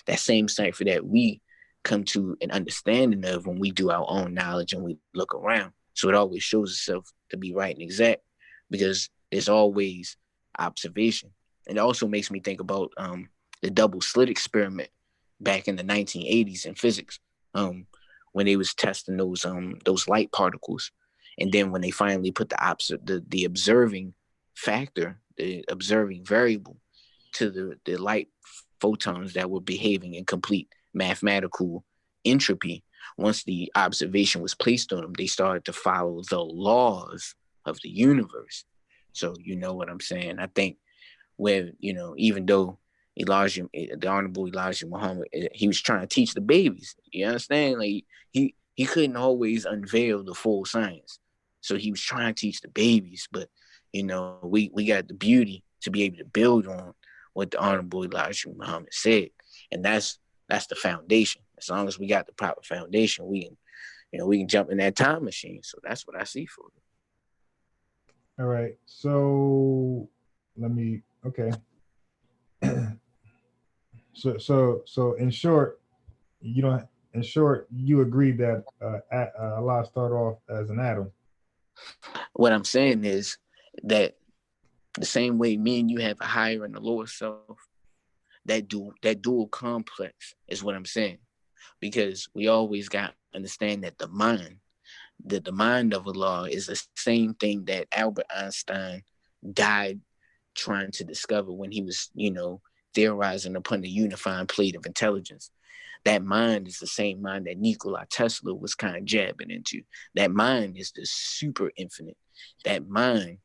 That same cipher that we come to an understanding of when we do our own knowledge and we look around. So it always shows itself to be right and exact because there's always observation. It also makes me think about the double slit experiment back in the 1980s in physics, when they was testing those light particles, and then when they finally put the observing factor, the observing variable, to the light photons that were behaving in complete mathematical entropy. Once the observation was placed on them, they started to follow the laws of the universe. So you know what I'm saying? I think where, even though the Honorable Elijah Muhammad, he was trying to teach the babies. You understand? Like he couldn't always unveil the full science. So he was trying to teach the babies, but we got the beauty to be able to build on what the Honorable Elijah Muhammad said. And that's the foundation. As long as we got the proper foundation, we can jump in that time machine. So that's what I see for it. All right. So let me. Okay. So in short, you don't. In short, you agree that Allah started off as an atom. What I'm saying is that the same way me and you have a higher and a lower self, that dual complex is what I'm saying. Because we always got to understand that the mind of Allah is the same thing that Albert Einstein died trying to discover when he was, theorizing upon the unifying plate of intelligence. That mind is the same mind that Nikola Tesla was kind of jabbing into. That mind is the super infinite. That mind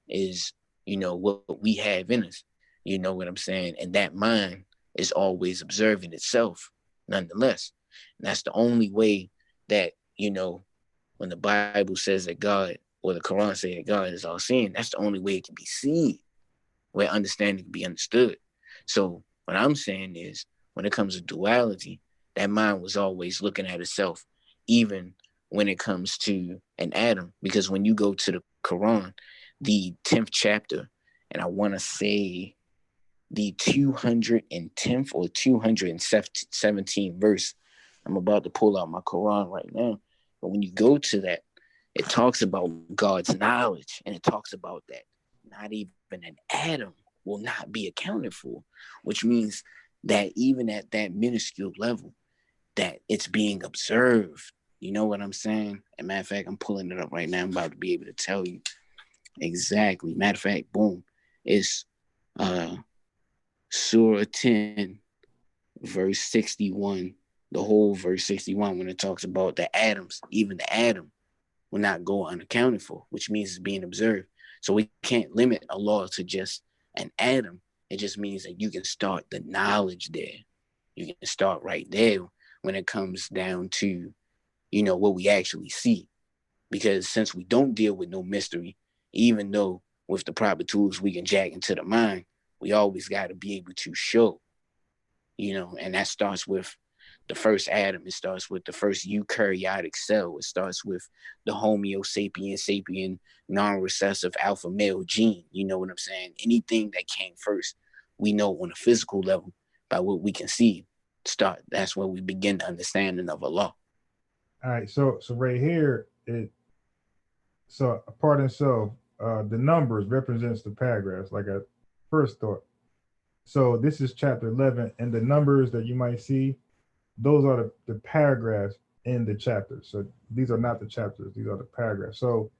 is, what we have in us. You know what I'm saying? And that mind is always observing itself, nonetheless. And that's the only way that, when the Bible says that God, or the Quran says that God is all seeing, that's the only way it can be seen, where understanding can be understood. So what I'm saying is, when it comes to duality, that mind was always looking at itself, even when it comes to an atom. Because when you go to the Quran, the 10th chapter, and I want to say the 210th or 217th verse, I'm about to pull out my Quran right now. But when you go to that, it talks about God's knowledge, and it talks about that not even an atom will not be accounted for, which means that even at that minuscule level, that it's being observed. You know what I'm saying? And matter of fact, I'm pulling it up right now. I'm about to be able to tell you exactly. Matter of fact, boom, it's Surah 10, verse 61, the whole verse 61, when it talks about the atoms, even the atom will not go unaccounted for, which means it's being observed. So we can't limit Allah to just an atom. It just means that you can start the knowledge there. You can start right there when it comes down to, what we actually see. Because since we don't deal with no mystery, even though with the proper tools we can jack into the mind, we always got to be able to show, and that starts with the first atom. It starts with the first eukaryotic cell. It starts with the Homo sapien non-recessive alpha male gene. You know what I'm saying? Anything that came first, we know on a physical level by what we can see. That's where we begin the understanding of Allah. All right. So right here, pardon. So the numbers represents the paragraphs, like I first thought. So this is chapter 11, and the numbers that you might see, those are the paragraphs in the chapter. So these are not the chapters, these are the paragraphs. So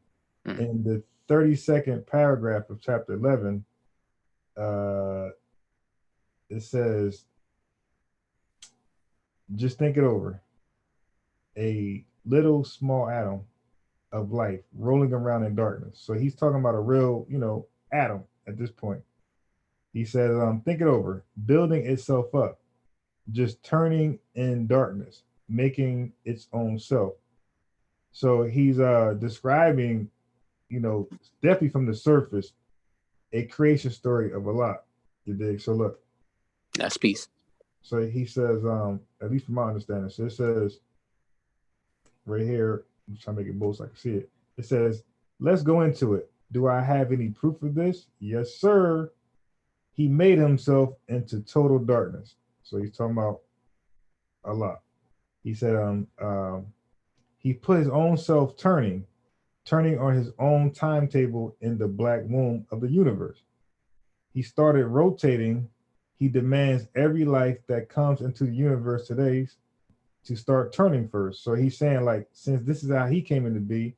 in the 32nd paragraph of chapter 11, it says, just think it over. A little small atom of life rolling around in darkness. So he's talking about a real, atom at this point. He says, think it over, building itself up, just turning in darkness, making its own self. So he's describing, definitely from the surface, a creation story of Allah. You dig? So look. That's peace. So he says, at least from my understanding, so it says right here, I'm trying to make it bold so I can see it. It says, let's go into it. Do I have any proof of this? Yes, sir. He made himself into total darkness. So he's talking about Allah. He said, he put his own self turning on his own timetable in the black womb of the universe. He started rotating. He demands every life that comes into the universe today to start turning first. So he's saying, like, since this is how he came into be,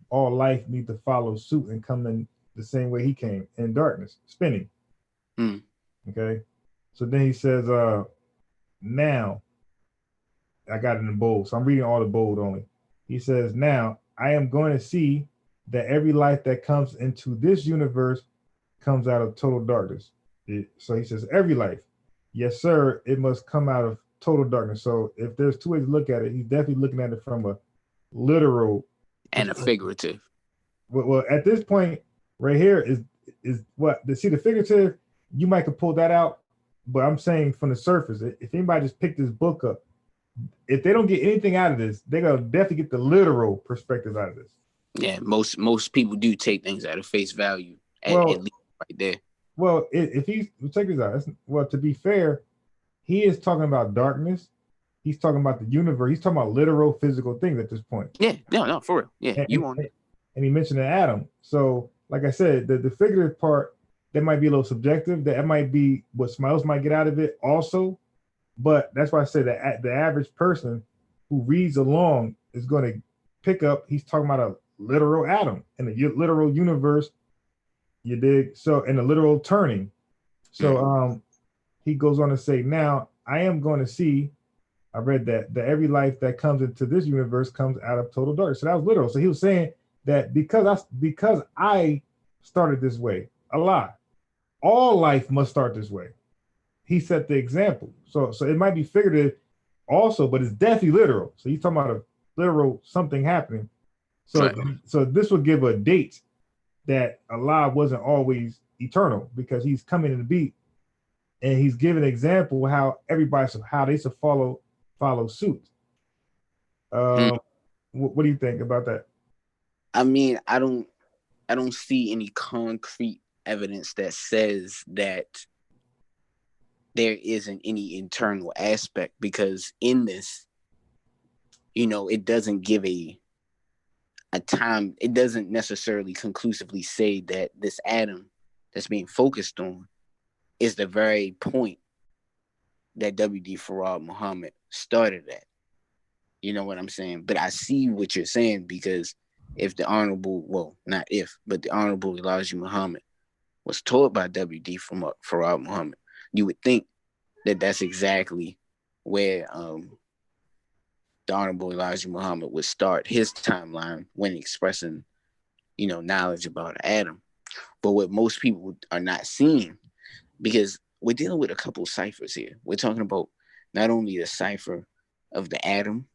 all life need to follow suit and come in the same way he came, in darkness, spinning. Okay. So then he says, now, I got it in bold, so I'm reading all the bold only. He says, now I am going to see that every life that comes into this universe comes out of total darkness. So he says, every life. Yes, sir, it must come out of total darkness. So if there's two ways to look at it, he's definitely looking at it from a literal and a figurative. Well, at this point, right here is what see the figurative. You might could pull that out, but I'm saying from the surface, if anybody just picked this book up, if they don't get anything out of this, they're gonna definitely get the literal perspective out of this. Yeah, most people do take things at a face value, at least right there. Well, if he's check this out. Well, to be fair, he is talking about darkness. He's talking about the universe. He's talking about literal physical things at this point. Yeah, no, for real. Yeah, And, you on it. and he mentioned an atom. So, like I said, the figurative part that might be a little subjective. That might be what somebody else might get out of it also. But that's why I said that the average person who reads along is going to pick up. He's talking about a literal atom in the literal universe. You dig? So, in the literal turning. So, he goes on to say, now I am going to see. I read that every life that comes into this universe comes out of total darkness. So that was literal. So he was saying that because I started this way, Allah, all life must start this way. He set the example. So it might be figurative also, but it's definitely literal. So he's talking about a literal something happening. So Right. so this would give a date that Allah wasn't always eternal because he's coming in the beat and he's giving an example how how they should follow suit. What do you think about that? I mean, I don't see any concrete evidence that says that there isn't any internal aspect, because in this, it doesn't give a time. It doesn't necessarily conclusively say that this atom that's being focused on is the very point that W.D. Farad Muhammad started at. You know what I'm saying? But I see what you're saying, because if the not if, but the Honorable Elijah Muhammad was taught by W.D. Farad Muhammad, you would think that that's exactly where the Honorable Elijah Muhammad would start his timeline when expressing, knowledge about Adam. But what most people are not seeing, because we're dealing with a couple ciphers here. We're talking about not only the cipher of the atom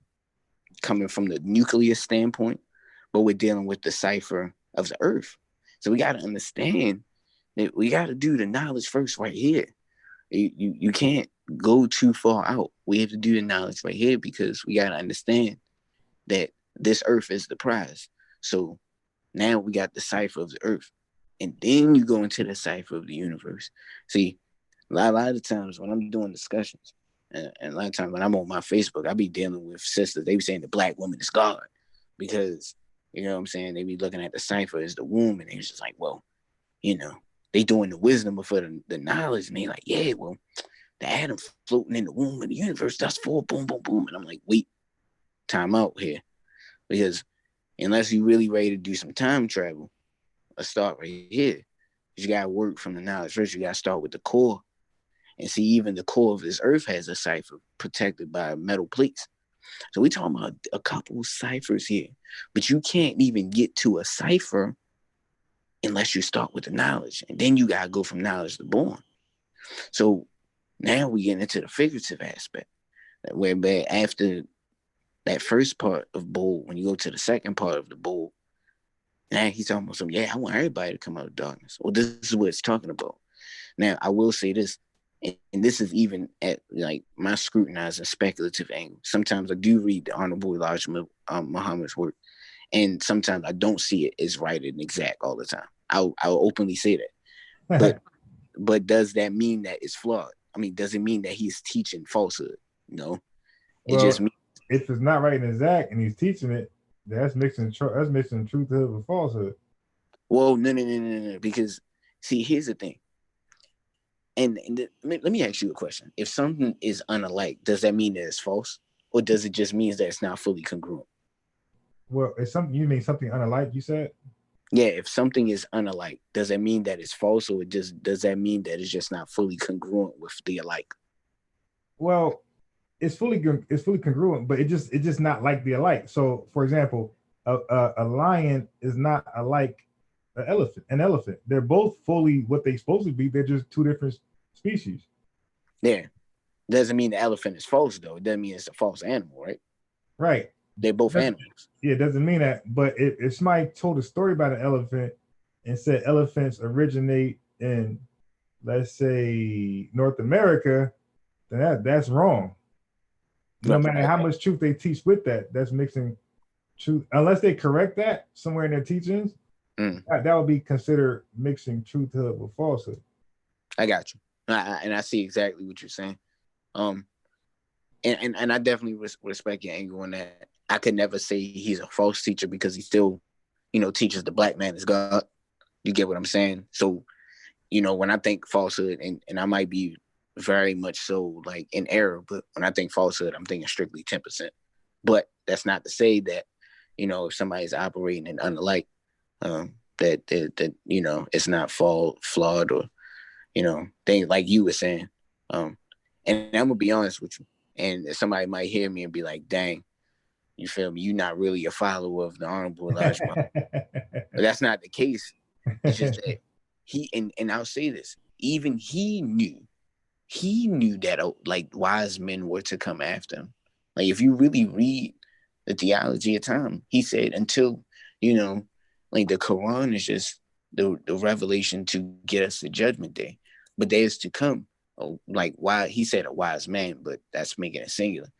coming from the nucleus standpoint, but we're dealing with the cipher of the earth. So we got to understand that we got to do the knowledge first right here. You can't go too far out. We have to do the knowledge right here, because we got to understand that this earth is the prize. So now we got the cipher of the earth, and then you go into the cipher of the universe. See, a lot of times when I'm doing discussions, and a lot of times when I'm on my Facebook, I be dealing with sisters. They be saying the black woman is God, because you know what I'm saying, they be looking at the cipher as the womb, and they just like, well, they doing the wisdom before the knowledge, and they like, yeah, well, the atom floating in the womb of the universe, that's four, boom, boom, boom. And I'm like, wait, time out here, because unless you really ready to do some time travel, let's start right here. You gotta work from the knowledge first. You gotta start with the core, and see, even the core of this earth has a cipher protected by metal plates. So we talking about a couple ciphers here, but you can't even get to a cipher unless you start with the knowledge, and then you gotta go from knowledge to born. So now we get into the figurative aspect, whereby after that first part of bowl, when you go to the second part of the bowl, now he's talking about something. Yeah, I want everybody to come out of darkness. Well, this is what it's talking about. Now, I will say this, and this is even at like my scrutinizing speculative angle. Sometimes I do read the Honorable Elijah Muhammad's work, and sometimes I don't see it as right and exact all the time. I'll openly say that. But does that mean that it's flawed? I mean, does it mean that he's teaching falsehood? No. It just means, if it's not right and exact, and he's teaching it, that's mixing truthhood with falsehood. well, no. Because see, here's the thing. And let me ask you a question. If something is unalike, does that mean that it's false? Or does it just mean that it's not fully congruent? Well, it's something, you mean something unalike, you said? Yeah, if something is unalike, does that mean that it's false, or does that mean that it's just not fully congruent with the alike? Well, it's fully congruent, but it's just not like the alike. So, for example, a lion is not alike an elephant. They're both fully what they're supposed to be. They're just two different species. Yeah. Doesn't mean the elephant is false, though. It doesn't mean it's a false animal, right? Right. They're both animals. Yeah, it doesn't mean that. But if somebody told a story about an elephant and said elephants originate in, let's say, North America, then that's wrong. No matter how much truth they teach with that, that's mixing truth. Unless they correct that somewhere in their teachings, that would be considered mixing truthhood with falsehood. I got you. And I see exactly what you're saying. And I definitely respect your angle on that. I could never say he's a false teacher because he still, teaches the black man is God. You get what I'm saying? So, when I think falsehood, and I might be very much so like in error, but when I think falsehood, I'm thinking strictly 10%. But that's not to say that, if somebody's operating in unlike, that it's not flawed or, things like you were saying. And I'm gonna be honest with you. And somebody might hear me and be like, dang, you feel me? You're not really a follower of the Honorable Elijah Muhammad. But that's not the case. It's just that and I'll say this, even he knew that like wise men were to come after him. Like if you really read the theology of time, he said until, like the Quran is just the revelation to get us to judgment day. But there's to come, like why he said a wise man, but that's making it singular,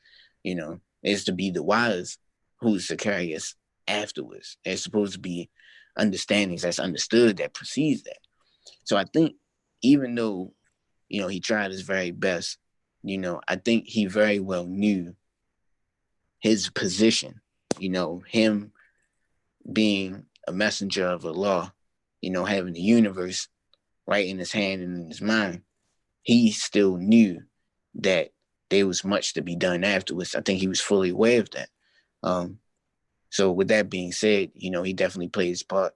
is to be the wise who's to carry us afterwards. There's supposed to be understandings that's understood that precedes that. So I think even though, he tried his very best, I think he very well knew his position, him being a messenger of Allah, having the universe right in his hand and in his mind. He still knew that there was much to be done afterwards. I think he was fully aware of that. So with that being said, he definitely played his part,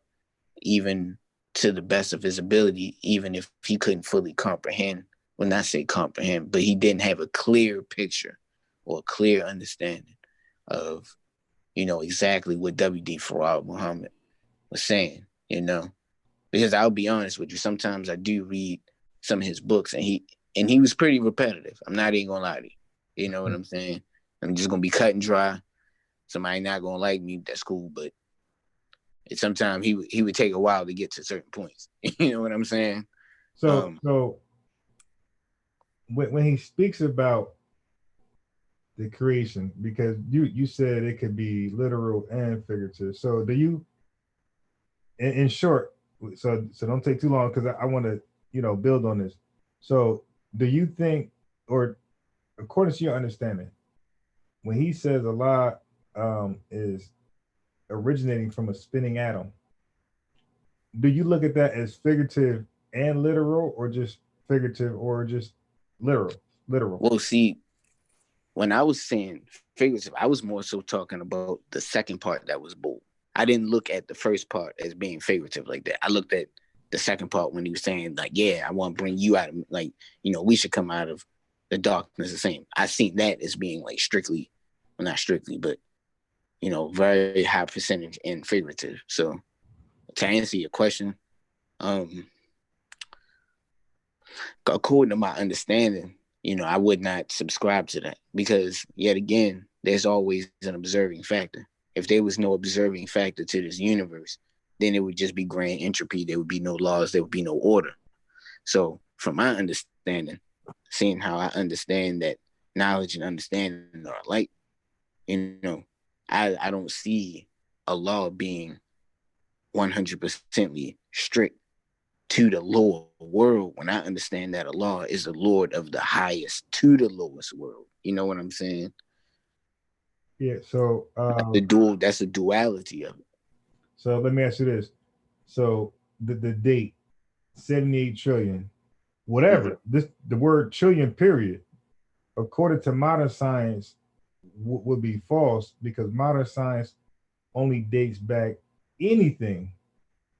even to the best of his ability, even if he couldn't fully comprehend, well, not say comprehend, but he didn't have a clear picture or a clear understanding of, exactly what W.D. Farad Muhammad was saying, because I'll be honest with you, sometimes I do read some of his books and he was pretty repetitive. I'm not even gonna lie to you. You know what I'm saying? I'm just gonna be cut and dry. Somebody not gonna like me, that's cool, but sometimes he would take a while to get to certain points. You know what I'm saying? So when he speaks about the creation, because you said it could be literal and figurative. So do you, in short, so don't take too long because I want to build on this. So do you think, or according to your understanding, when he says Allah is originating from a spinning atom, do you look at that as figurative and literal, or just figurative, or just literal? Well, see, when I was saying figurative, I was more so talking about the second part that was bold. I didn't look at the first part as being figurative like that. I looked at the second part when he was saying, like, yeah, I want to bring you out of, like, we should come out of the darkness the same. I seen that as being like strictly, well, not strictly, but, very high percentage in figurative. So to answer your question, according to my understanding, I would not subscribe to that because, yet again, there's always an observing factor. If there was no observing factor to this universe, then it would just be grand entropy. There would be no laws. There would be no order. So from my understanding, seeing how I understand that knowledge and understanding are alike, I don't see a law being 100% strict to the lower world when I understand that Allah is the Lord of the highest to the lowest world. You know what I'm saying? Yeah. So that's a duality of it. So let me ask you this. So the date, 78 trillion, whatever, the word trillion period, according to modern science, would be false because modern science only dates back anything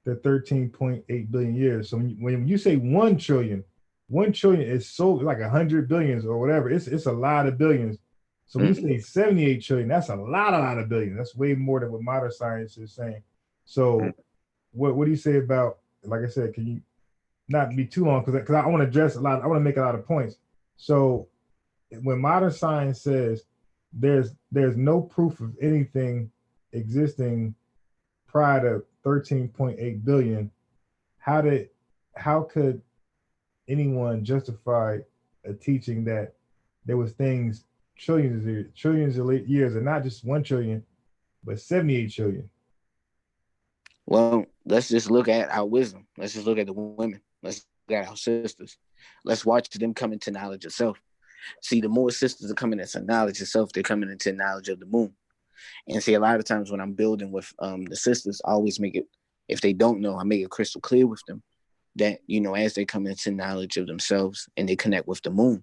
to 13.8 billion years. So when you say 1 trillion, 1 trillion is so like 100 billions or whatever. It's a lot of billions. So when you say 78 trillion, that's a lot of billions. That's way more than what modern science is saying. So what do you say about, like I said, can you not be too long because I want to address a lot. I want to make a lot of points. So when modern science says there's no proof of anything existing prior to 13.8 billion, how could anyone justify a teaching that there was things trillions of years, and not just 1 trillion, but 78 trillion? Well, let's just look at our wisdom. Let's just look at the women. Let's at our sisters. Let's watch them come into knowledge of self. See, the more sisters are coming into knowledge of self, they're coming into knowledge of the moon. And see, a lot of times when I'm building with the sisters, I always make it, if they don't know, I make it crystal clear with them that, you know, as they come into knowledge of themselves and they connect with the moon,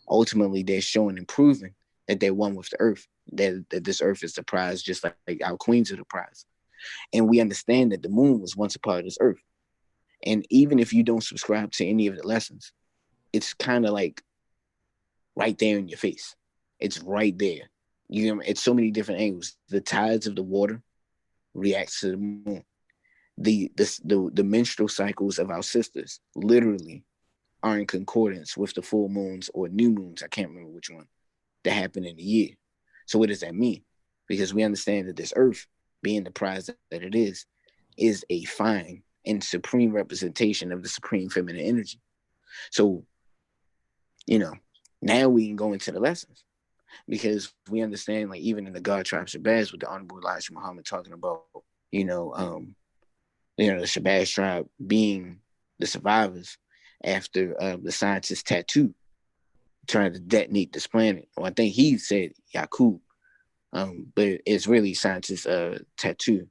ultimately they're showing and proving that they're one with the earth, that this earth is the prize, just like our queens are the prize. And we understand that the moon was once a part of this earth. And even if you don't subscribe to any of the lessons, it's kind of like right there in your face. It's right there. You know, it's so many different angles. The tides of the water reacts to the moon. The menstrual cycles of our sisters literally are in concordance with the full moons or new moons. I can't remember which one that happen in a year. So what does that mean? Because we understand that this earth, being the prize that it is a fine and supreme representation of the supreme feminine energy. So, you know, now we can go into the lessons because we understand, like, even in the God Tribe Shabazz with the Honorable Elijah Muhammad talking about, the Shabazz tribe being the survivors after the scientist Tattoo trying to detonate this planet. Well, I think he said Yakub, but it's really scientist Tattoo.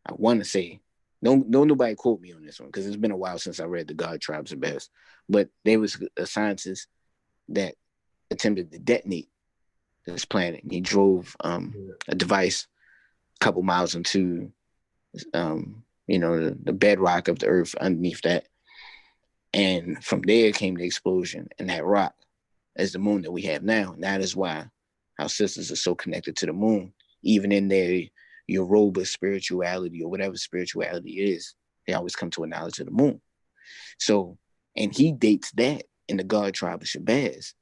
I want to say, don't nobody quote me on this one because it's been a while since I read the God Tribes the Best. But there was a scientist that attempted to detonate this planet. He drove a device a couple miles into, the bedrock of the earth underneath that. And from there came the explosion, and that rock is the moon that we have now. And that is why our sisters are so connected to the moon, even in their Yoruba spirituality or whatever spirituality is, they always come to a knowledge of the moon. So, and he dates that in the God Tribe of Shabazz.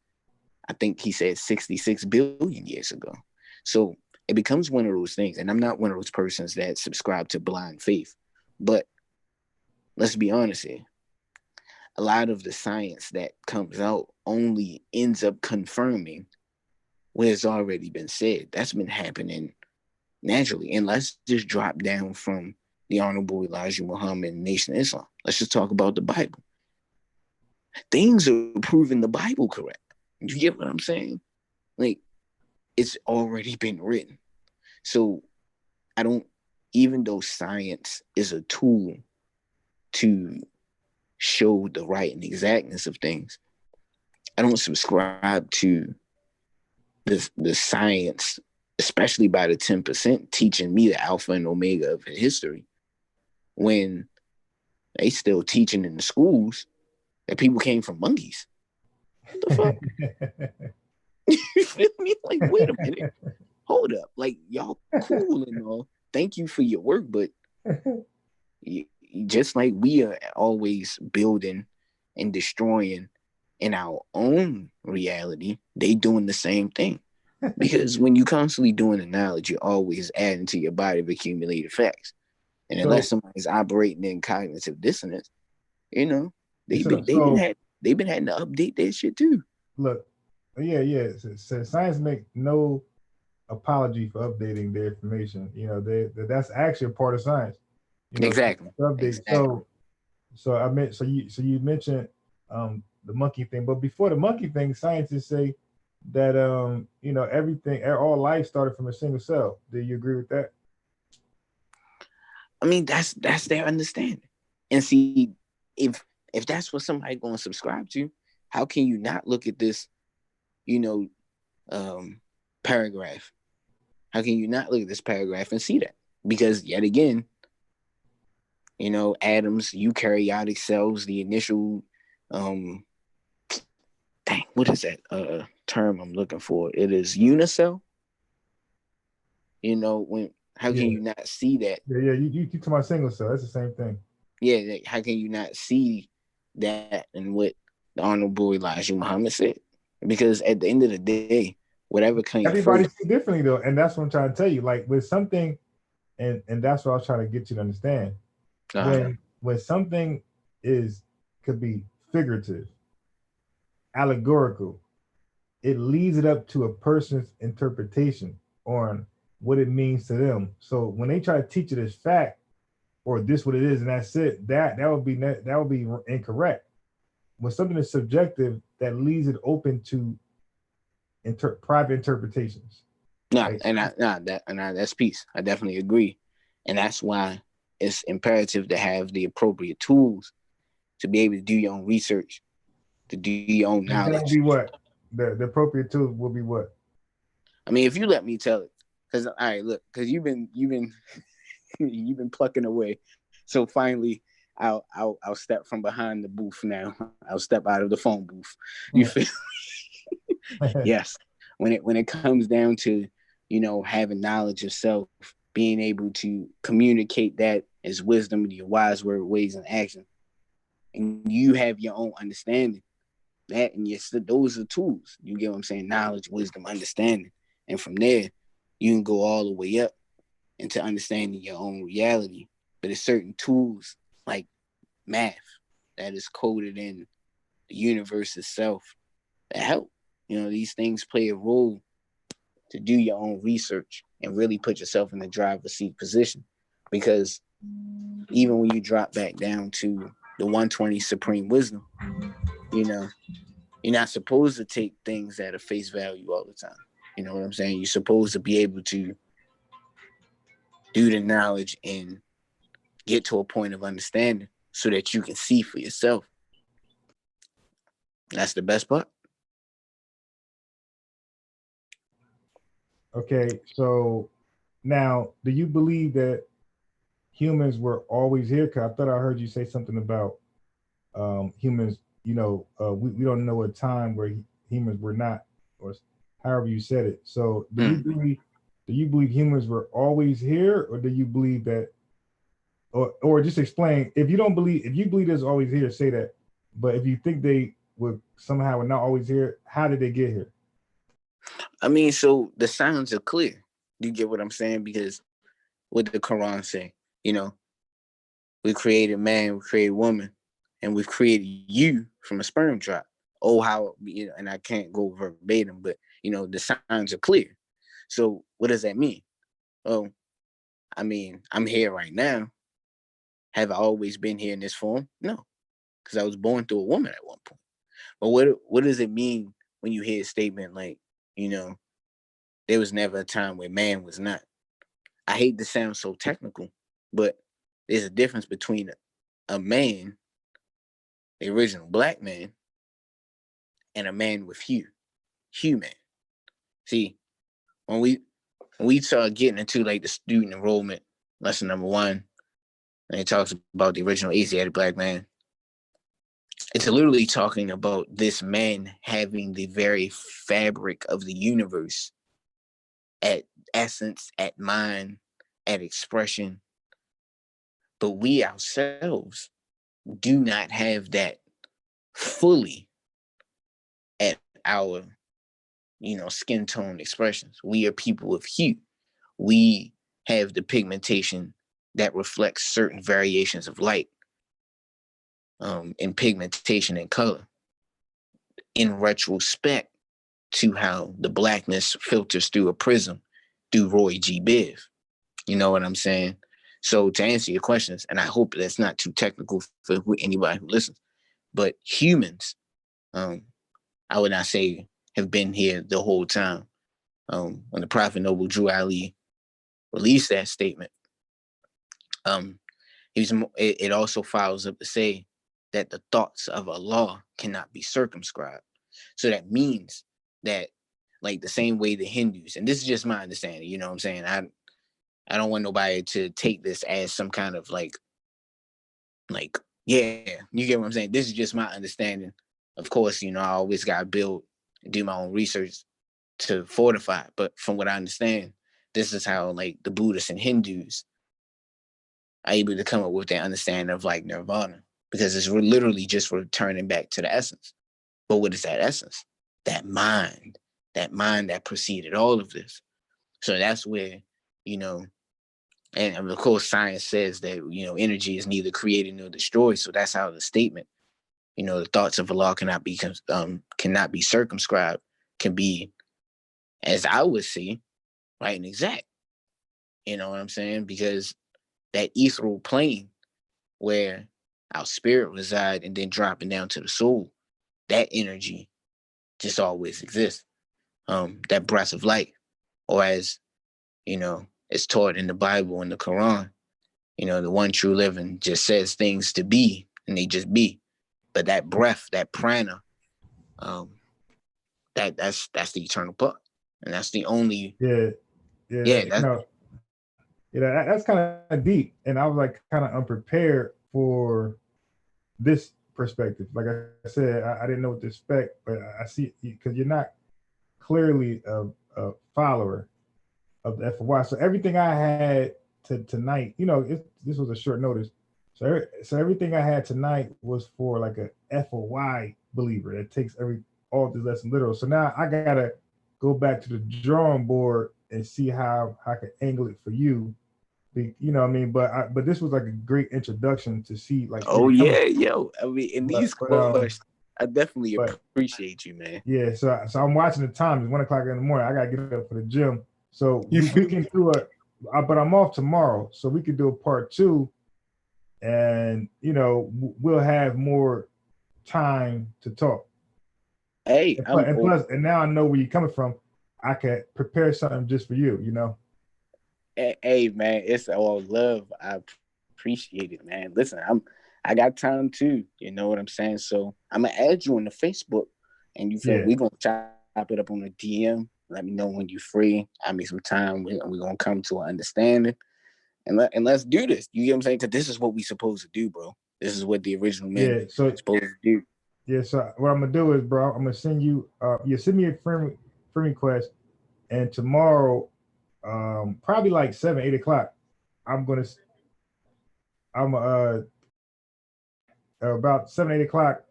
I think he said 66 billion years ago. So it becomes one of those things. And I'm not one of those persons that subscribe to blind faith. But let's be honest here. A lot of the science that comes out only ends up confirming what has already been said. That's been happening naturally. And let's just drop down from the Honorable Elijah Muhammad and Nation of Islam. Let's just talk about the Bible. Things are proving the Bible correct. You get what I'm saying? Like, it's already been written. So even though science is a tool to show the right and exactness of things, I don't subscribe to the science, especially by the 10% teaching me the alpha and omega of history, when they still teaching in the schools that people came from monkeys. What the fuck? You feel me? Like, wait a minute. Hold up. Like, y'all cool and all. Thank you for your work, but just like we are always building and destroying in our own reality, they doing the same thing. Because when you constantly doing the knowledge, you're always adding to your body of accumulated facts. And unless somebody's operating in cognitive dissonance, they've been having to update their shit too. Look, so science make no apology for updating their information. That's actually a part of science. Exactly. Exactly. So you mentioned the monkey thing, but before the monkey thing, scientists say that everything, all life started from a single cell. Do you agree with that? I mean, that's their understanding. And see, if that's what somebody going to subscribe to, how can you not look at this, paragraph? How can you not look at this paragraph and see that? Because yet again, atoms, eukaryotic cells, the initial, what is that term I'm looking for? It is unicell. How can you not see that? Yeah, you talking about single cell. That's the same thing. Yeah, how can you not see that and what the Honorable Elijah Muhammad said? Because at the end of the day, whatever came everybody first, see differently though, and that's what I'm trying to tell you. Like with something, and that's what I was trying to get you to understand. When something could be figurative, allegorical, it leads it up to a person's interpretation on what it means to them. So when they try to teach it as fact or this what it is and that's it, that would be incorrect. when something is subjective, that leaves it open to private interpretations. Nah, Like, that's peace. I definitely agree, and that's why it's imperative to have the appropriate tools to be able to do your own research, to do your own that would knowledge. be what the appropriate tool will be. What? I mean, if you let me tell it, because all right, look, because you've been you've been plucking away, so finally. I'll step from behind the booth now. I'll step out of the phone booth. You feel? Yes. When it comes down to, having knowledge of self, being able to communicate that as wisdom with your wise word, ways, and action, and you have your own understanding. That and yes, those are tools. You get what I'm saying? Knowledge, wisdom, understanding, and from there, you can go all the way up into understanding your own reality. But there's certain tools like math that is coded in the universe itself that help. These things play a role to do your own research and really put yourself in the driver's seat position. Because even when you drop back down to the 120 supreme wisdom, you're not supposed to take things at a face value all the time. You know what I'm saying? You're supposed to be able to do the knowledge and get to a point of understanding so that you can see for yourself. That's the best part. Okay, so now, do you believe that humans were always here? Because I thought I heard you say something about humans. We don't know a time where humans were not, or however you said it. So, do you believe humans were always here, or do you believe that, or just explain if you believe there's always here, say that. But if you think they were somehow not always here, how did they get here? I mean, so the signs are clear. You get what I'm saying? Because what the Quran say, we created man, we created woman, and we've created you from a sperm drop. Oh, how, and I can't go verbatim, but, the signs are clear. So what does that mean? Oh, I mean, I'm here right now. Have I always been here in this form? No, because I was born through a woman at one point. But what does it mean when you hear a statement like, there was never a time where man was not? I hate to sound so technical, but there's a difference between a man, the original black man, and a man with human. See, when we start getting into like the student enrollment lesson number 1, and it talks about the original Asiatic black man, it's literally talking about this man having the very fabric of the universe at essence, at mind, at expression. But we ourselves do not have that fully at our, skin tone expressions. We are people of hue. We have the pigmentation that reflects certain variations of light, in pigmentation and color, in retrospect to how the blackness filters through a prism through Roy G. Biv. You know what I'm saying? So to answer your questions, and I hope that's not too technical for anybody who listens, but humans, I would not say have been here the whole time. When the Prophet Noble Drew Ali released that statement, it also follows up to say that the thoughts of Allah cannot be circumscribed. So that means that, like the same way the Hindus, and this is just my understanding, you know what I'm saying? I don't want nobody to take this as some kind of like, yeah, you get what I'm saying? This is just my understanding. Of course, I always got to build, do my own research to fortify. But from what I understand, this is how like the Buddhists and Hindus are able to come up with their understanding of like nirvana, because it's literally just returning back to the essence. But what is that essence? That mind that preceded all of this. So that's where, and of course science says that, energy is neither created nor destroyed. So that's how the statement, the thoughts of Allah cannot be circumscribed, can be, as I would see, right and exact. You know what I'm saying? Because that ethereal plane where our spirit reside, and then dropping down to the soul. That energy just always exists. That breath of life, or as it's taught in the Bible and the Quran. The one true living just says things to be, and they just be. But that breath, that prana, that's the eternal part, and that's the only. Yeah. That's That's kind of deep, and I was like kind of unprepared for this perspective. Like I said, I didn't know what to expect, but I see because you're not clearly a follower of the FOY. So everything I had tonight, this was a short notice. So everything I had tonight was for like a FOY believer that takes all this lesson literal. So now I gotta go back to the drawing board and see how I can angle it for you. You know what I mean? But this was like a great introduction to see like. Oh yeah, yo. I mean, in these questions, I definitely appreciate you, man. Yeah, so I'm watching the time. It's 1 o'clock in the morning. I gotta get up for the gym. So we can do but I'm off tomorrow, so we could do a part 2, and we'll have more time to talk. Hey, and now I know where you're coming from. I can prepare something just for you. Hey man, it's all love. I appreciate it, man. Listen, I got time too. You know what I'm saying? So I'm gonna add you on the Facebook, and we're gonna chop it up on the DM. Let me know when you're free. I need some time. We're gonna come to an understanding, and let's do this. You get what I'm saying? Because this is what we supposed to do, bro. This is what the original man supposed to do. Yeah. So what I'm gonna do is, bro, I'm gonna send you. Send me a friend request, and tomorrow, probably like 7, 8 o'clock. I'm about 7, 8 o'clock.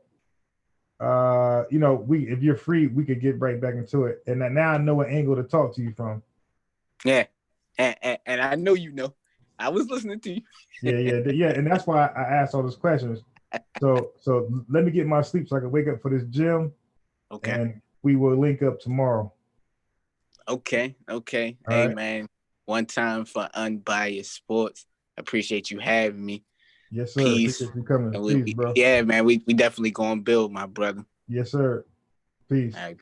If you're free, we could get right back into it. And now I know what angle to talk to you from. Yeah. And I know I was listening to you. Yeah. And that's why I asked all those questions. So let me get my sleep so I can wake up for this gym. Okay. And we will link up tomorrow. Okay. All hey, right. man. One time for Unbiased Sports. Appreciate you having me. Yes, sir. Peace. Appreciate you coming. Peace, bro. Yeah, man. We definitely gonna build, my brother. Yes, sir. Peace. All right.